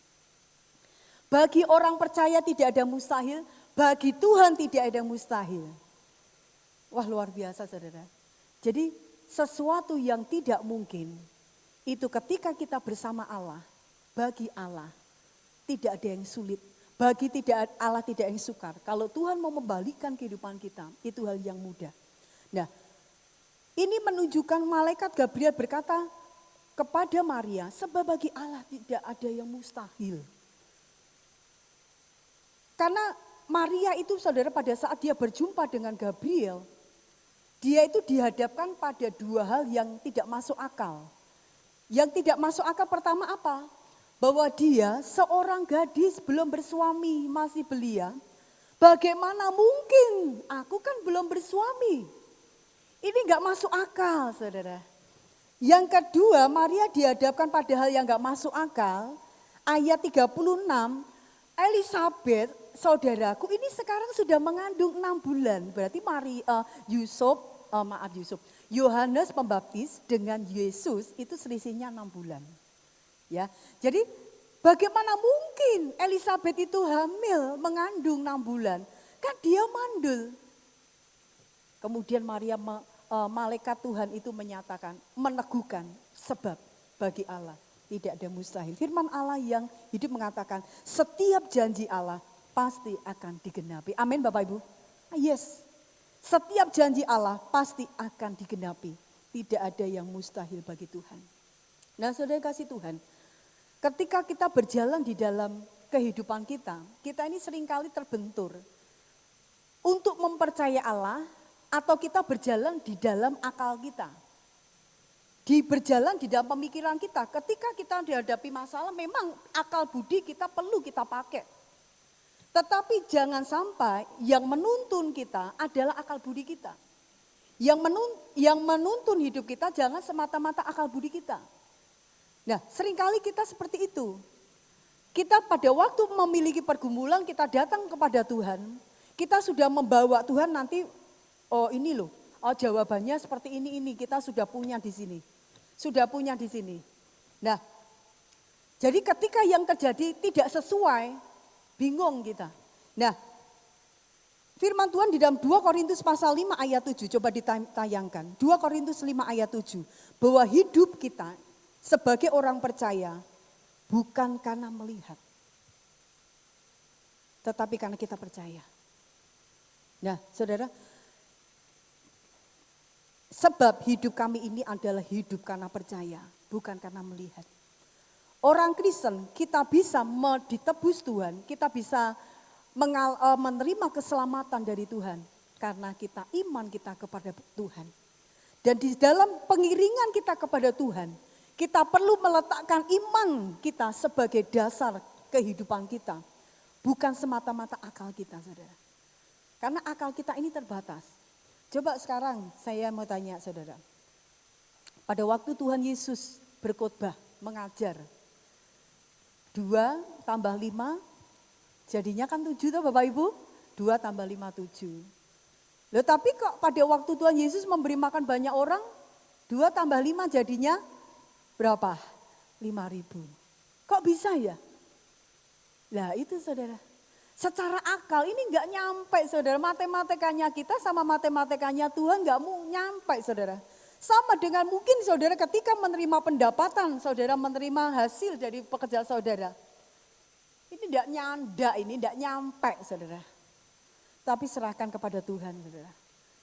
Bagi orang percaya tidak ada mustahil, bagi Tuhan tidak ada yang mustahil. Wah, luar biasa saudara. Jadi sesuatu yang tidak mungkin itu ketika kita bersama Allah, bagi Allah tidak ada yang sulit. Bagi Allah tidak yang sukar. Kalau Tuhan mau membalikkan kehidupan kita, itu hal yang mudah. Nah, ini menunjukkan malaikat Gabriel berkata kepada Maria, sebab bagi Allah tidak ada yang mustahil. Karena Maria itu saudara pada saat dia berjumpa dengan Gabriel, dia itu dihadapkan pada dua hal yang tidak masuk akal. Yang tidak masuk akal pertama apa? Bahwa dia seorang gadis belum bersuami, masih belia. Bagaimana mungkin? Aku kan belum bersuami. Ini enggak masuk akal, saudara. Yang kedua, Maria dihadapkan pada hal yang enggak masuk akal. Ayat 36, Elisabeth, saudaraku ini sekarang sudah mengandung 6 bulan. Berarti Yohanes Pembaptis dengan Yesus itu selisihnya 6 bulan. Ya, jadi bagaimana mungkin Elisabeth itu hamil mengandung 6 bulan? Kan dia mandul. Kemudian malaikat Tuhan itu menyatakan, meneguhkan sebab bagi Allah tidak ada mustahil. Firman Allah yang hidup mengatakan setiap janji Allah pasti akan digenapi. Amin Bapak Ibu. Yes, setiap janji Allah pasti akan digenapi. Tidak ada yang mustahil bagi Tuhan. Nah saudara kasih Tuhan, ketika kita berjalan di dalam kehidupan kita ini seringkali terbentur untuk mempercayai Allah atau kita berjalan di dalam akal kita. Berjalan di dalam pemikiran kita, ketika kita dihadapi masalah memang akal budi kita perlu kita pakai. Tetapi jangan sampai yang menuntun kita adalah akal budi kita. Yang menuntun hidup kita jangan semata-mata akal budi kita. Nah, seringkali kita seperti itu. Kita pada waktu memiliki pergumulan, kita datang kepada Tuhan. Kita sudah membawa Tuhan nanti, jawabannya seperti ini, kita sudah punya di sini. Sudah punya di sini. Nah, jadi ketika yang terjadi tidak sesuai, bingung kita. Nah, firman Tuhan di dalam 2 Korintus pasal 5 ayat 7, coba ditayangkan. 2 Korintus 5 ayat 7, bahwa hidup kita sebagai orang percaya bukan karena melihat, tetapi karena kita percaya. Nah, saudara, sebab hidup kami ini adalah hidup karena percaya, bukan karena melihat. Orang Kristen kita bisa ditebus Tuhan, kita bisa menerima keselamatan dari Tuhan karena kita iman kita kepada Tuhan. Dan di dalam pengiringan kita kepada Tuhan, kita perlu meletakkan iman kita sebagai dasar kehidupan kita. Bukan semata-mata akal kita, saudara. Karena akal kita ini terbatas. Coba sekarang saya mau tanya saudara. Pada waktu Tuhan Yesus berkhotbah, mengajar. 2 tambah 5, jadinya kan 7 tuh Bapak Ibu. 2 tambah 5, 7. Loh tapi kok pada waktu Tuhan Yesus memberi makan banyak orang, 2 tambah 5 jadinya berapa? 5.000. Kok bisa ya? Lah itu saudara. Secara akal ini enggak nyampe saudara. Matematikanya kita sama matematikanya Tuhan enggak mau nyampe saudara. Sama dengan mungkin saudara ketika menerima pendapatan, saudara menerima hasil dari pekerjaan saudara. Ini enggak nyanda, ini enggak nyampe saudara. Tapi serahkan kepada Tuhan saudara.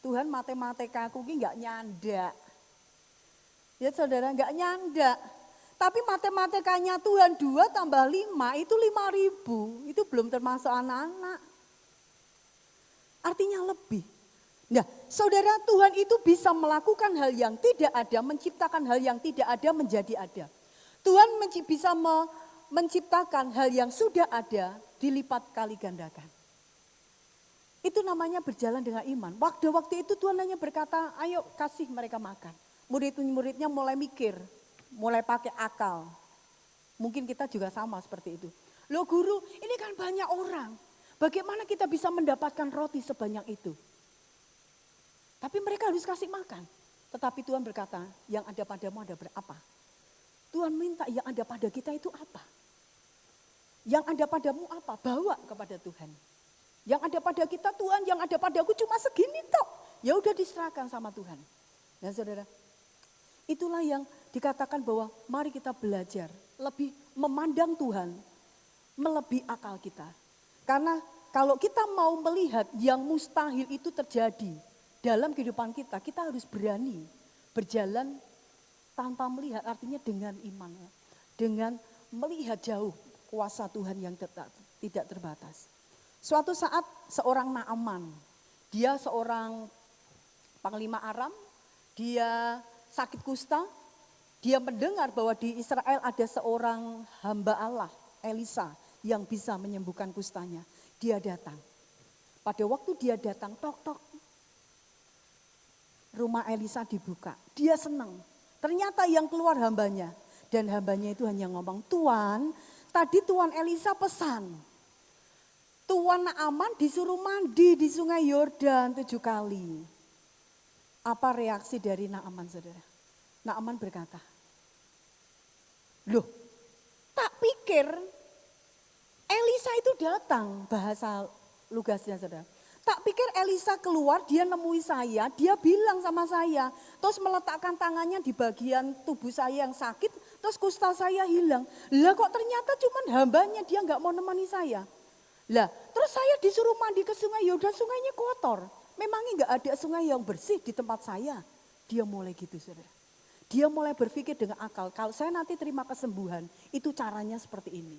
Tuhan matematikaku ini enggak nyanda. Ya saudara enggak nyanda. Tapi matematikanya Tuhan 2 tambah 5 itu 5.000. Itu belum termasuk anak-anak. Artinya lebih. Nah saudara Tuhan itu bisa melakukan hal yang tidak ada. Menciptakan hal yang tidak ada menjadi ada. Tuhan bisa menciptakan hal yang sudah ada dilipat kali gandakan. Itu namanya berjalan dengan iman. Waktu itu Tuhan hanya berkata ayo kasih mereka makan. Murid-muridnya mulai mikir. Mulai pakai akal. Mungkin kita juga sama seperti itu. Loh guru, ini kan banyak orang. Bagaimana kita bisa mendapatkan roti sebanyak itu? Tapi mereka harus kasih makan. Tetapi Tuhan berkata, yang ada padamu ada berapa? Tuhan minta yang ada pada kita itu apa? Yang ada padamu apa? Bawa kepada Tuhan. Yang ada pada kita Tuhan, yang ada padaku cuma segini tok. Ya udah diserahkan sama Tuhan. Nah saudara, itulah yang dikatakan bahwa mari kita belajar lebih memandang Tuhan melebihi akal kita. Karena kalau kita mau melihat yang mustahil itu terjadi dalam kehidupan kita, kita harus berani berjalan tanpa melihat, artinya dengan iman. Dengan melihat jauh kuasa Tuhan yang tidak terbatas. Suatu saat seorang Naaman, dia seorang panglima Aram, dia sakit kusta, dia mendengar bahwa di Israel ada seorang hamba Allah, Elisa, yang bisa menyembuhkan kustanya. Dia datang. Pada waktu dia datang, tok-tok, rumah Elisa dibuka. Dia senang. Ternyata yang keluar hambanya. Dan hambanya itu hanya ngomong, Tuan, tadi Tuan Elisa pesan. Tuan Naaman disuruh mandi di sungai Yordan 7 kali. Apa reaksi dari Naaman, saudara? Naaman berkata, loh, tak pikir Elisa itu datang, bahasa lugasnya, saudara. Tak pikir Elisa keluar, dia nemui saya, dia bilang sama saya, terus meletakkan tangannya di bagian tubuh saya yang sakit, terus kusta saya hilang. Lah kok ternyata cuman hambanya, dia nggak mau nemani saya. Lah terus saya disuruh mandi ke sungai Yordan, sungainya kotor. Memangnya nggak ada sungai yang bersih di tempat saya. Dia mulai gitu, saudara. Dia mulai berpikir dengan akal, kalau saya nanti terima kesembuhan, itu caranya seperti ini.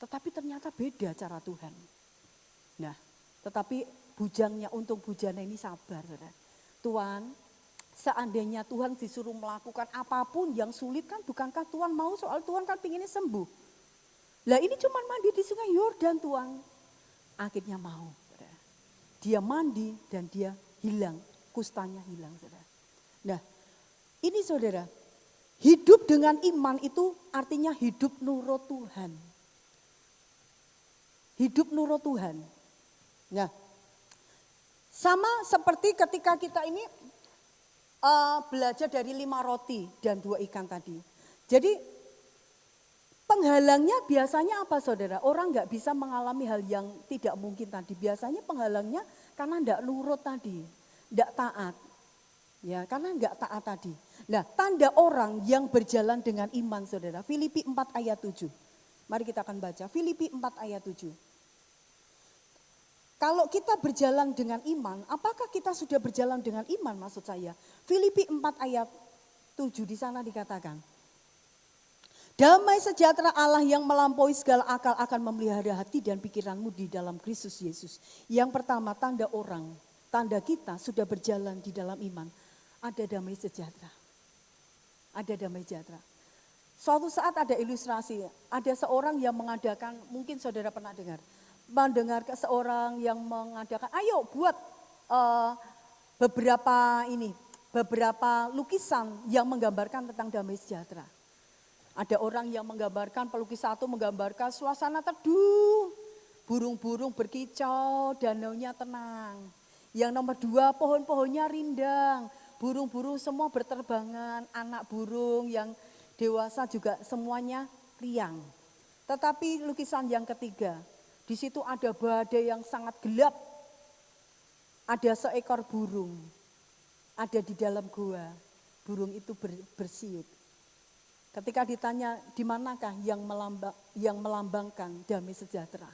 Tetapi ternyata beda cara Tuhan. Nah, tetapi bujangnya, untung bujangnya ini sabar, saudara. Tuhan, seandainya Tuhan disuruh melakukan apapun yang sulit kan, bukankah Tuhan mau, soal Tuhan kan pinginnya sembuh. Lah ini cuma mandi di sungai Yordan, Tuhan. Akhirnya mau, saudara. Dia mandi dan dia hilang, kustanya hilang, saudara. Nah, ini saudara, hidup dengan iman itu artinya hidup nurut Tuhan. Hidup nurut Tuhan. Nah, sama seperti ketika kita ini belajar dari 5 roti dan 2 ikan tadi. Jadi penghalangnya biasanya apa, saudara? Orang nggak bisa mengalami hal yang tidak mungkin tadi. Biasanya penghalangnya karena nggak nurut tadi, nggak taat. Ya, karena nggak taat tadi. Nah, tanda orang yang berjalan dengan iman, saudara. Filipi 4 ayat 7. Mari kita akan baca Filipi 4 ayat 7. Kalau kita berjalan dengan iman, apakah kita sudah berjalan dengan iman maksud saya? Filipi 4 ayat 7 di sana dikatakan, damai sejahtera Allah yang melampaui segala akal akan memelihara hati dan pikiranmu di dalam Kristus Yesus. Yang pertama, tanda orang, tanda kita sudah berjalan di dalam iman. Ada damai sejahtera. Ada damai sejahtera. Suatu saat ada ilustrasi, ada seorang yang mengadakan, mungkin saudara pernah dengar. Mendengar ke seorang yang mengadakan, ayo buat beberapa lukisan yang menggambarkan tentang damai sejahtera. Ada orang yang menggambarkan, pelukis satu menggambarkan suasana teduh, burung-burung berkicau, danaunya tenang. Yang nomor 2, pohon-pohonnya rindang, burung-burung semua berterbangan, anak burung yang dewasa juga semuanya riang. Tetapi lukisan yang ketiga, di situ ada badai yang sangat gelap, ada seekor burung, ada di dalam gua, burung itu bersiut. Ketika ditanya di manakah yang melambangkan damai sejahtera.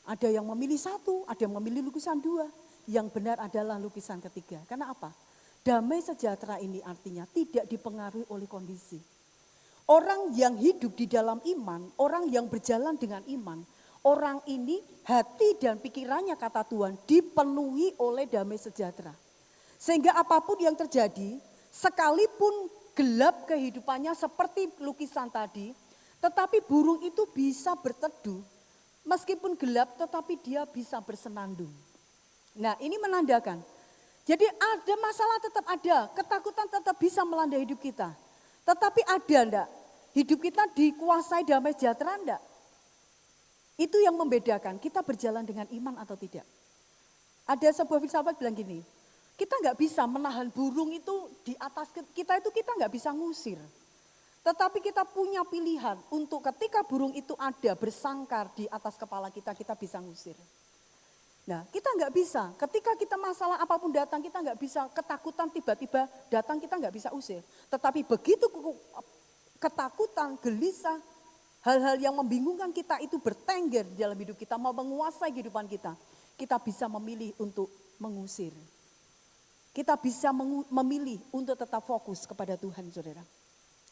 Ada yang memilih 1, ada yang memilih lukisan 2. Yang benar adalah lukisan ketiga. Karena apa? Damai sejahtera ini artinya tidak dipengaruhi oleh kondisi. Orang yang hidup di dalam iman, orang yang berjalan dengan iman, orang ini hati dan pikirannya kata Tuhan dipenuhi oleh damai sejahtera. Sehingga apapun yang terjadi, sekalipun gelap kehidupannya seperti lukisan tadi, tetapi burung itu bisa berteduh, meskipun gelap tetapi dia bisa bersenandung. Nah ini menandakan, jadi ada masalah tetap ada, ketakutan tetap bisa melanda hidup kita. Tetapi ada enggak, hidup kita dikuasai damai sejahtera enggak? Itu yang membedakan kita berjalan dengan iman atau tidak. Ada sebuah filsafat bilang gini, kita nggak bisa menahan burung itu di atas kita itu kita nggak bisa ngusir. Tetapi kita punya pilihan untuk ketika burung itu ada bersangkar di atas kepala kita, kita bisa ngusir. Nah, kita nggak bisa, ketika kita masalah apapun datang, kita nggak bisa ketakutan tiba-tiba datang, kita nggak bisa usir. Tetapi begitu ketakutan, gelisah, hal-hal yang membingungkan kita itu bertengger di dalam hidup kita, mau menguasai kehidupan kita bisa memilih untuk mengusir. Kita bisa memilih untuk tetap fokus kepada Tuhan, saudara.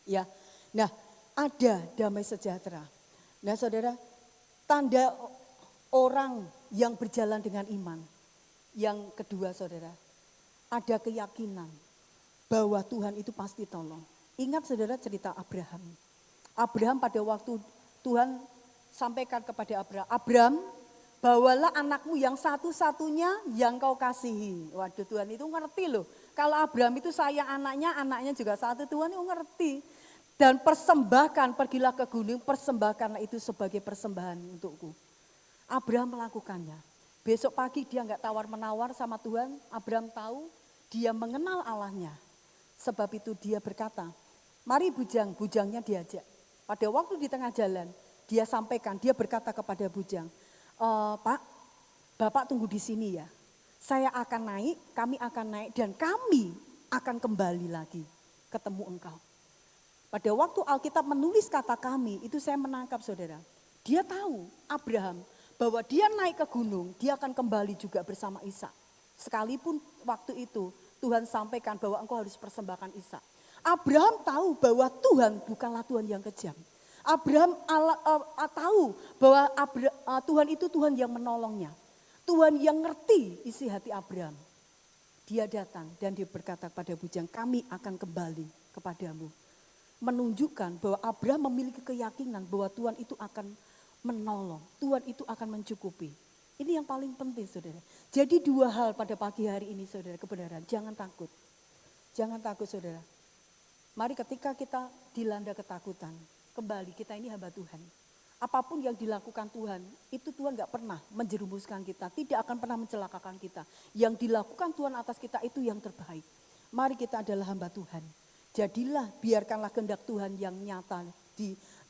Ya, nah ada damai sejahtera. Nah saudara, tanda orang yang berjalan dengan iman. Yang kedua saudara, ada keyakinan bahwa Tuhan itu pasti tolong. Ingat saudara cerita Abraham. Abraham pada waktu Tuhan sampaikan kepada Abraham, Abraham bawalah anakmu yang satu-satunya yang kau kasihi. Waduh, Tuhan itu ngerti loh. Kalau Abraham itu sayang anaknya juga satu, Tuhan itu ngerti. Dan persembahkan, pergilah ke gunung, persembahkanlah itu sebagai persembahan untukku. Abraham melakukannya. Besok pagi dia nggak tawar-menawar sama Tuhan. Abraham tahu dia mengenal Allahnya. Sebab itu dia berkata, mari bujangnya diajak. Pada waktu di tengah jalan, dia sampaikan, dia berkata kepada bujang, Pak, Bapak tunggu di sini ya. Saya akan naik, kami akan naik dan kami akan kembali lagi ketemu engkau. Pada waktu Alkitab menulis kata kami, itu saya menangkap saudara. Dia tahu Abraham bahwa dia naik ke gunung, dia akan kembali juga bersama Ishak. Sekalipun waktu itu Tuhan sampaikan bahwa engkau harus persembahkan Ishak. Abraham tahu bahwa Tuhan bukanlah Tuhan yang kejam. Abraham tahu bahwa Tuhan itu Tuhan yang menolongnya. Tuhan yang ngerti isi hati Abraham. Dia datang dan dia berkata kepada bujang, kami akan kembali kepadamu. Menunjukkan bahwa Abraham memiliki keyakinan bahwa Tuhan itu akan menolong. Tuhan itu akan mencukupi. Ini yang paling penting saudara. Jadi dua hal pada pagi hari ini saudara, kebenaran. Jangan takut. Jangan takut saudara. Mari ketika kita dilanda ketakutan, kembali kita ini hamba Tuhan. Apapun yang dilakukan Tuhan, itu Tuhan gak pernah menjerumuskan kita. Tidak akan pernah mencelakakan kita. Yang dilakukan Tuhan atas kita itu yang terbaik. Mari kita adalah hamba Tuhan. Jadilah, biarkanlah kehendak Tuhan yang nyata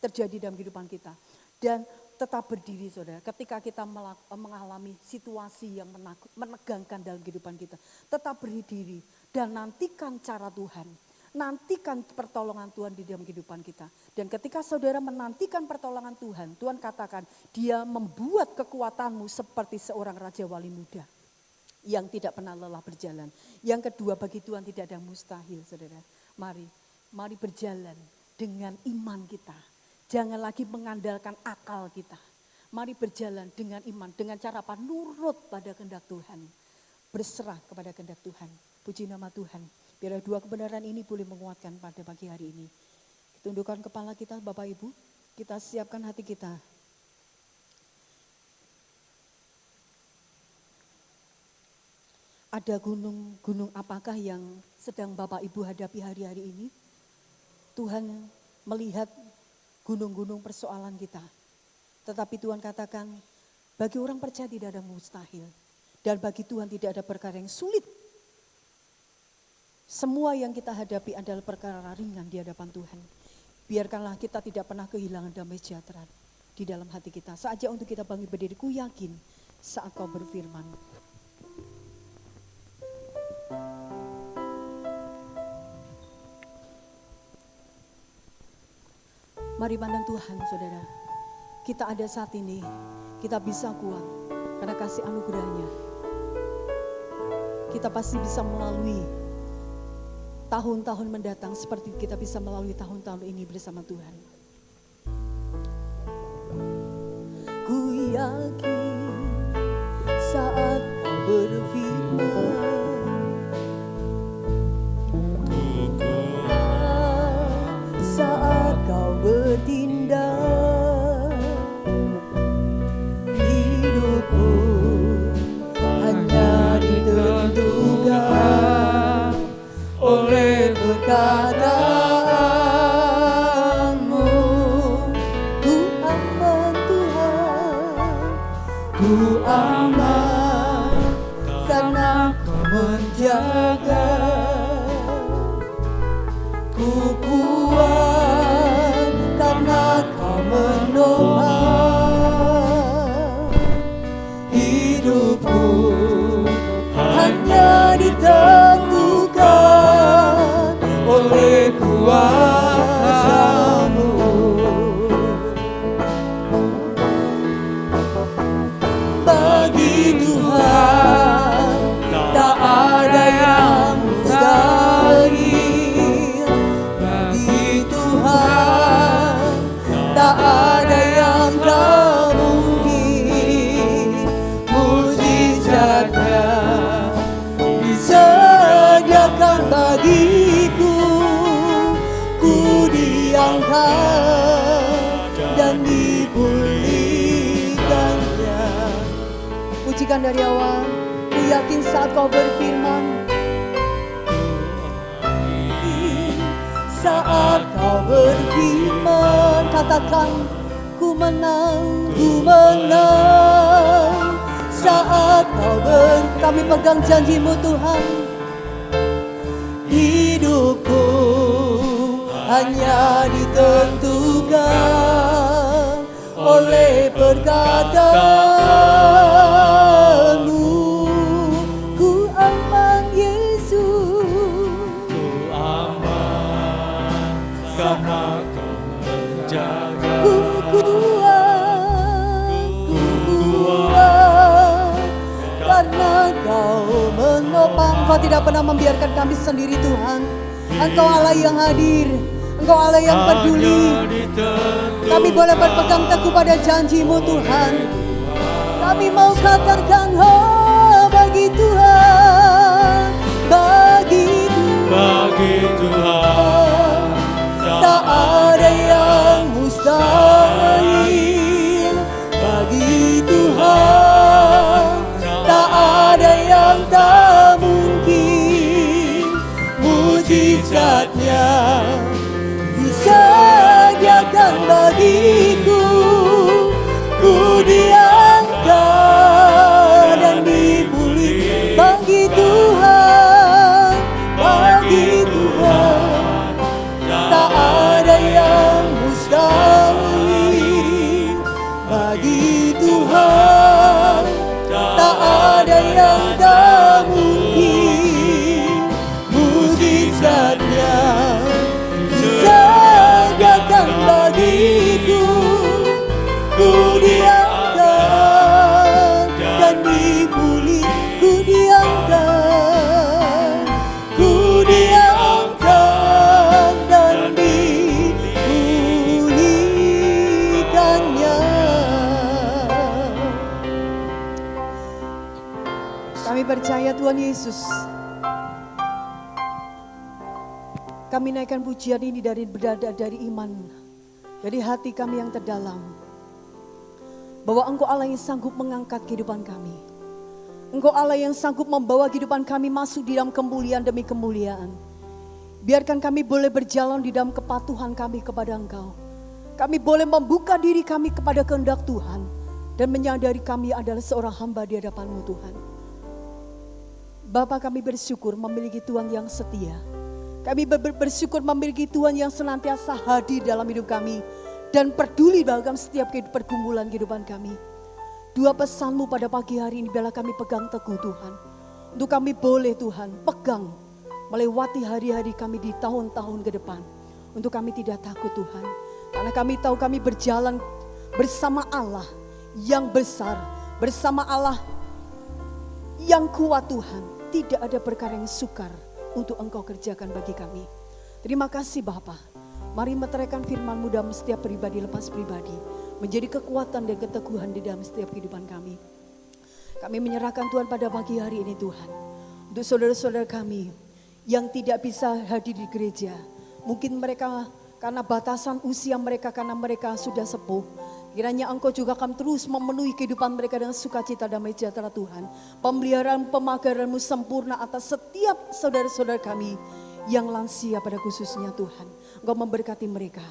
terjadi dalam kehidupan kita. Dan tetap berdiri saudara, ketika kita mengalami situasi yang menegangkan dalam kehidupan kita. Tetap berdiri dan nantikan cara Tuhan. Nantikan pertolongan Tuhan di dalam kehidupan kita. Dan ketika saudara menantikan pertolongan Tuhan, Tuhan katakan dia membuat kekuatanmu seperti seorang raja wali muda. Yang tidak pernah lelah berjalan. Yang kedua, bagi Tuhan tidak ada mustahil saudara. Mari berjalan dengan iman kita. Jangan lagi mengandalkan akal kita. Mari berjalan dengan iman, dengan cara apa? Nurut pada kehendak Tuhan. Berserah kepada kehendak Tuhan. Puji nama Tuhan. Biar dua kebenaran ini boleh menguatkan pada pagi hari ini. Tundukkan kepala kita Bapak Ibu. Kita siapkan hati kita. Ada gunung apakah yang sedang Bapak Ibu hadapi hari-hari ini? Tuhan melihat gunung-gunung persoalan kita. Tetapi Tuhan katakan, bagi orang percaya tidak ada mustahil. Dan bagi Tuhan tidak ada perkara yang sulit. Semua yang kita hadapi adalah perkara ringan di hadapan Tuhan. Biarkanlah kita tidak pernah kehilangan damai sejahtera di dalam hati kita. Saatnya untuk kita bangkit berdiri, ku yakin saat kau berfirman. Mari pandang Tuhan saudara. Kita ada saat ini, kita bisa kuat karena kasih anugerahnya. Kita pasti bisa melalui tahun-tahun mendatang seperti kita bisa melalui tahun-tahun ini bersama Tuhan. Ku yakin saat kau berfirman, saat kau bertindak, hidupku hanya ditentukan oleh perkataanmu. Ku aman Tuhan, angkat dan dipulihkannya. Pujikan dari awal. Ku yakin saat kau berfirman, saat kau berfirman, katakan ku menang, ku menang. Saat kau kami pegang janji-Mu Tuhan. Hidupku hanya ditentukan oleh perkataan-Mu. Ku aman Yesus, Ku aman karena Kau menjaga. ku kuat karena Kau menopang. Kau tidak pernah membiarkan kami sendiri Tuhan. Engkau Allah yang hadir, Engkau Allah yang peduli. Kami boleh berpegang teguh pada janji-Mu Tuhan. Kami mau katakan, oh bagi Tuhan, bagi Tuhan tak ada yang mustahil. Bagi Tuhan tak ada yang tak mungkin. Mujizatnya disediakan bagiku. Ku diangkat dan dipulih. Bagi Tuhan, bagi Tuhan tak ada yang mustahil. Bagi Tuhan tak ada yang tak mungkin. Mujizatnya disediakan bagiku. Ku diangkat dan dipulih. Ku diangkat, ku diangkat dan dipulihkannya. Kami percaya Tuhan Yesus. Kami naikkan pujian ini dari iman, dari hati kami yang terdalam. Bahwa Engkau Allah yang sanggup mengangkat kehidupan kami. Engkau Allah yang sanggup membawa kehidupan kami masuk di dalam kemuliaan demi kemuliaan. Biarkan kami boleh berjalan di dalam kepatuhan kami kepada Engkau. Kami boleh membuka diri kami kepada kehendak Tuhan. Dan menyadari kami adalah seorang hamba di hadapan-Mu Tuhan. Bapa, kami bersyukur memiliki Tuhan yang setia. Kami bersyukur memiliki Tuhan yang senantiasa hadir dalam hidup kami. Dan peduli dalam setiap pergumulan kehidupan kami. Dua pesan-Mu pada pagi hari ini biarlah kami pegang teguh Tuhan. Untuk kami boleh Tuhan pegang melewati hari-hari kami di tahun-tahun ke depan. Untuk kami tidak takut Tuhan. Karena kami tahu kami berjalan bersama Allah yang besar. Bersama Allah yang kuat Tuhan. Tidak ada perkara yang sukar untuk Engkau kerjakan bagi kami. Terima kasih Bapa. Mari meteraikan firman-Mu dalam setiap pribadi lepas pribadi. Menjadi kekuatan dan keteguhan di dalam setiap kehidupan kami. Kami menyerahkan Tuhan pada pagi hari ini Tuhan. Untuk saudara-saudara kami yang tidak bisa hadir di gereja. Mungkin mereka karena batasan usia mereka, karena mereka sudah sepuh. Kiranya Engkau juga akan terus memenuhi kehidupan mereka dengan sukacita damai sejahtera Tuhan. Pemeliharaan pemagaran-Mu sempurna atas setiap saudara-saudara kami yang lansia pada khususnya Tuhan. Engkau memberkati mereka.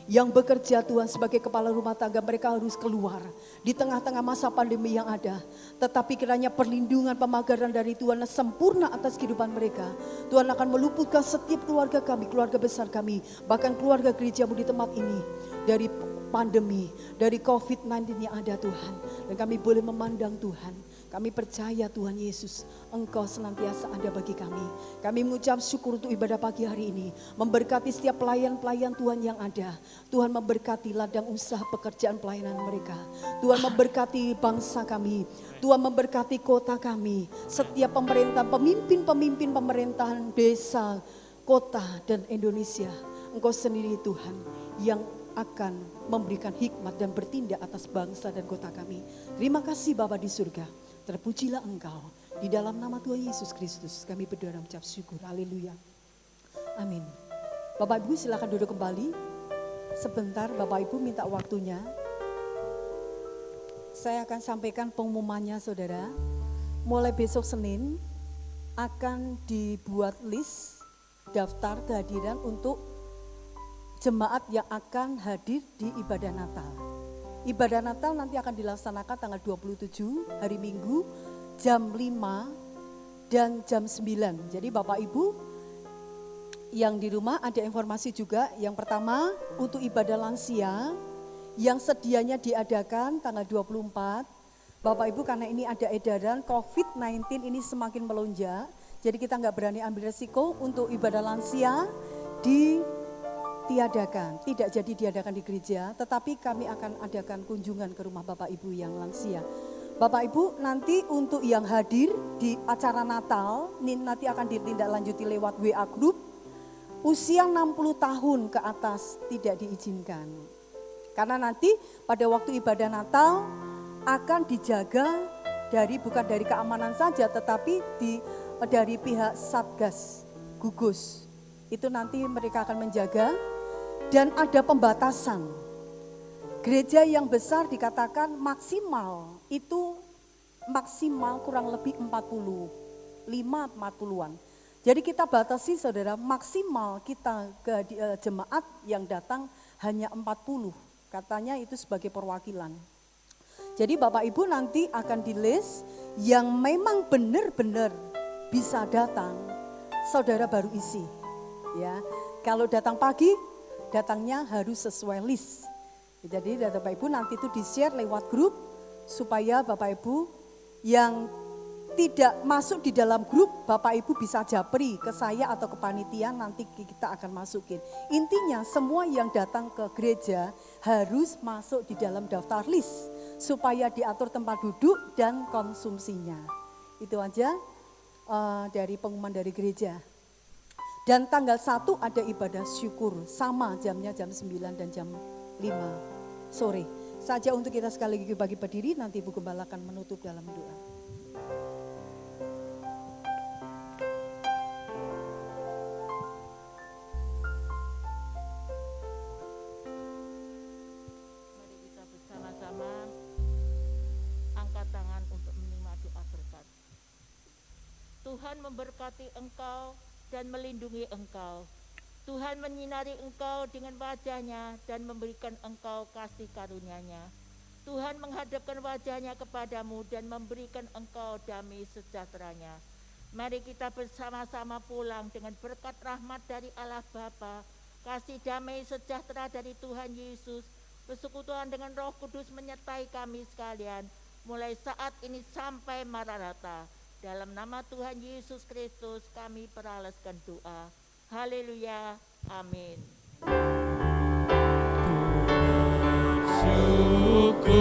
Yang bekerja Tuhan sebagai kepala rumah tangga, mereka harus keluar di tengah-tengah masa pandemi yang ada. Tetapi kiranya perlindungan pemagaran dari Tuhan sempurna atas kehidupan mereka. Tuhan akan meluputkan setiap keluarga kami, keluarga besar kami, bahkan keluarga gereja-Mu di tempat ini. Dari pandemi, dari COVID-19 yang ada Tuhan. Dan kami boleh memandang Tuhan. Kami percaya Tuhan Yesus, Engkau senantiasa ada bagi kami. Kami mengucap syukur untuk ibadah pagi hari ini. Memberkati setiap pelayan-pelayan Tuhan yang ada. Tuhan memberkati ladang usaha pekerjaan pelayanan mereka. Tuhan memberkati bangsa kami. Tuhan memberkati kota kami. Setiap pemerintah, pemimpin-pemimpin pemerintahan desa, kota dan Indonesia. Engkau sendiri Tuhan yang akan memberikan hikmat dan bertindak atas bangsa dan kota kami. Terima kasih Bapa di surga. Terpujilah Engkau. Di dalam nama Tuhan Yesus Kristus kami berdoa dan mengucap syukur. Haleluya. Amin. Bapak Ibu silakan duduk kembali. sebentar Bapak Ibu minta waktunya. Saya akan sampaikan pengumumannya saudara. Mulai besok Senin akan dibuat list daftar kehadiran untuk jemaat yang akan hadir di ibadah Natal. Ibadah Natal nanti akan dilaksanakan tanggal 27 hari Minggu jam 5 dan jam 9. Jadi Bapak Ibu yang di rumah ada informasi juga. Yang pertama untuk ibadah lansia yang sedianya diadakan tanggal 24. Bapak Ibu karena ini ada edaran COVID-19 ini semakin melonjak. Jadi kita nggak berani ambil resiko untuk ibadah lansia ditiadakan. Tidak jadi diadakan di gereja, tetapi kami akan adakan kunjungan ke rumah Bapak Ibu yang lansia. Bapak Ibu nanti untuk yang hadir di acara Natal, ini nanti akan ditindaklanjuti lewat WA Group. Usia 60 tahun ke atas tidak diizinkan. Karena nanti pada waktu ibadah Natal akan dijaga bukan dari keamanan saja tetapi dari pihak Satgas Gugus. Itu nanti mereka akan menjaga dan ada pembatasan. Gereja yang besar dikatakan maksimal itu kurang lebih 40-an. Jadi kita batasi saudara maksimal kita ke jemaat yang datang hanya 40. Katanya itu sebagai perwakilan. Jadi Bapak Ibu nanti akan di list yang memang benar-benar bisa datang, saudara baru isi. Ya, kalau datang pagi, datangnya harus sesuai list. Jadi Bapak Ibu nanti itu di-share lewat grup supaya Bapak Ibu yang tidak masuk di dalam grup, Bapak Ibu bisa japri ke saya atau ke panitia, nanti kita akan masukin. Intinya semua yang datang ke gereja harus masuk di dalam daftar list supaya diatur tempat duduk dan konsumsinya. Itu aja dari pengumuman dari gereja. Dan tanggal 1 ada ibadah syukur, sama jamnya jam 9 dan jam 5 sore. Saja untuk kita sekali lagi bagi berdiri, nanti Ibu Gembala akan menutup dalam doa. Mari kita bersama-sama angkat tangan untuk menerima doa berkat. Tuhan memberkati engkau dan melindungi engkau. Tuhan menyinari engkau dengan wajah-Nya dan memberikan engkau kasih karunia-Nya. Tuhan menghadapkan wajah-Nya kepadamu dan memberikan engkau damai sejahtera-Nya. Mari kita bersama-sama pulang dengan berkat rahmat dari Allah Bapa, kasih damai sejahtera dari Tuhan Yesus, persekutuan dengan Roh Kudus menyertai kami sekalian, mulai saat ini sampai Maranatha. Dalam nama Tuhan Yesus Kristus kami peralaskan doa. Haleluya, amin. Syukur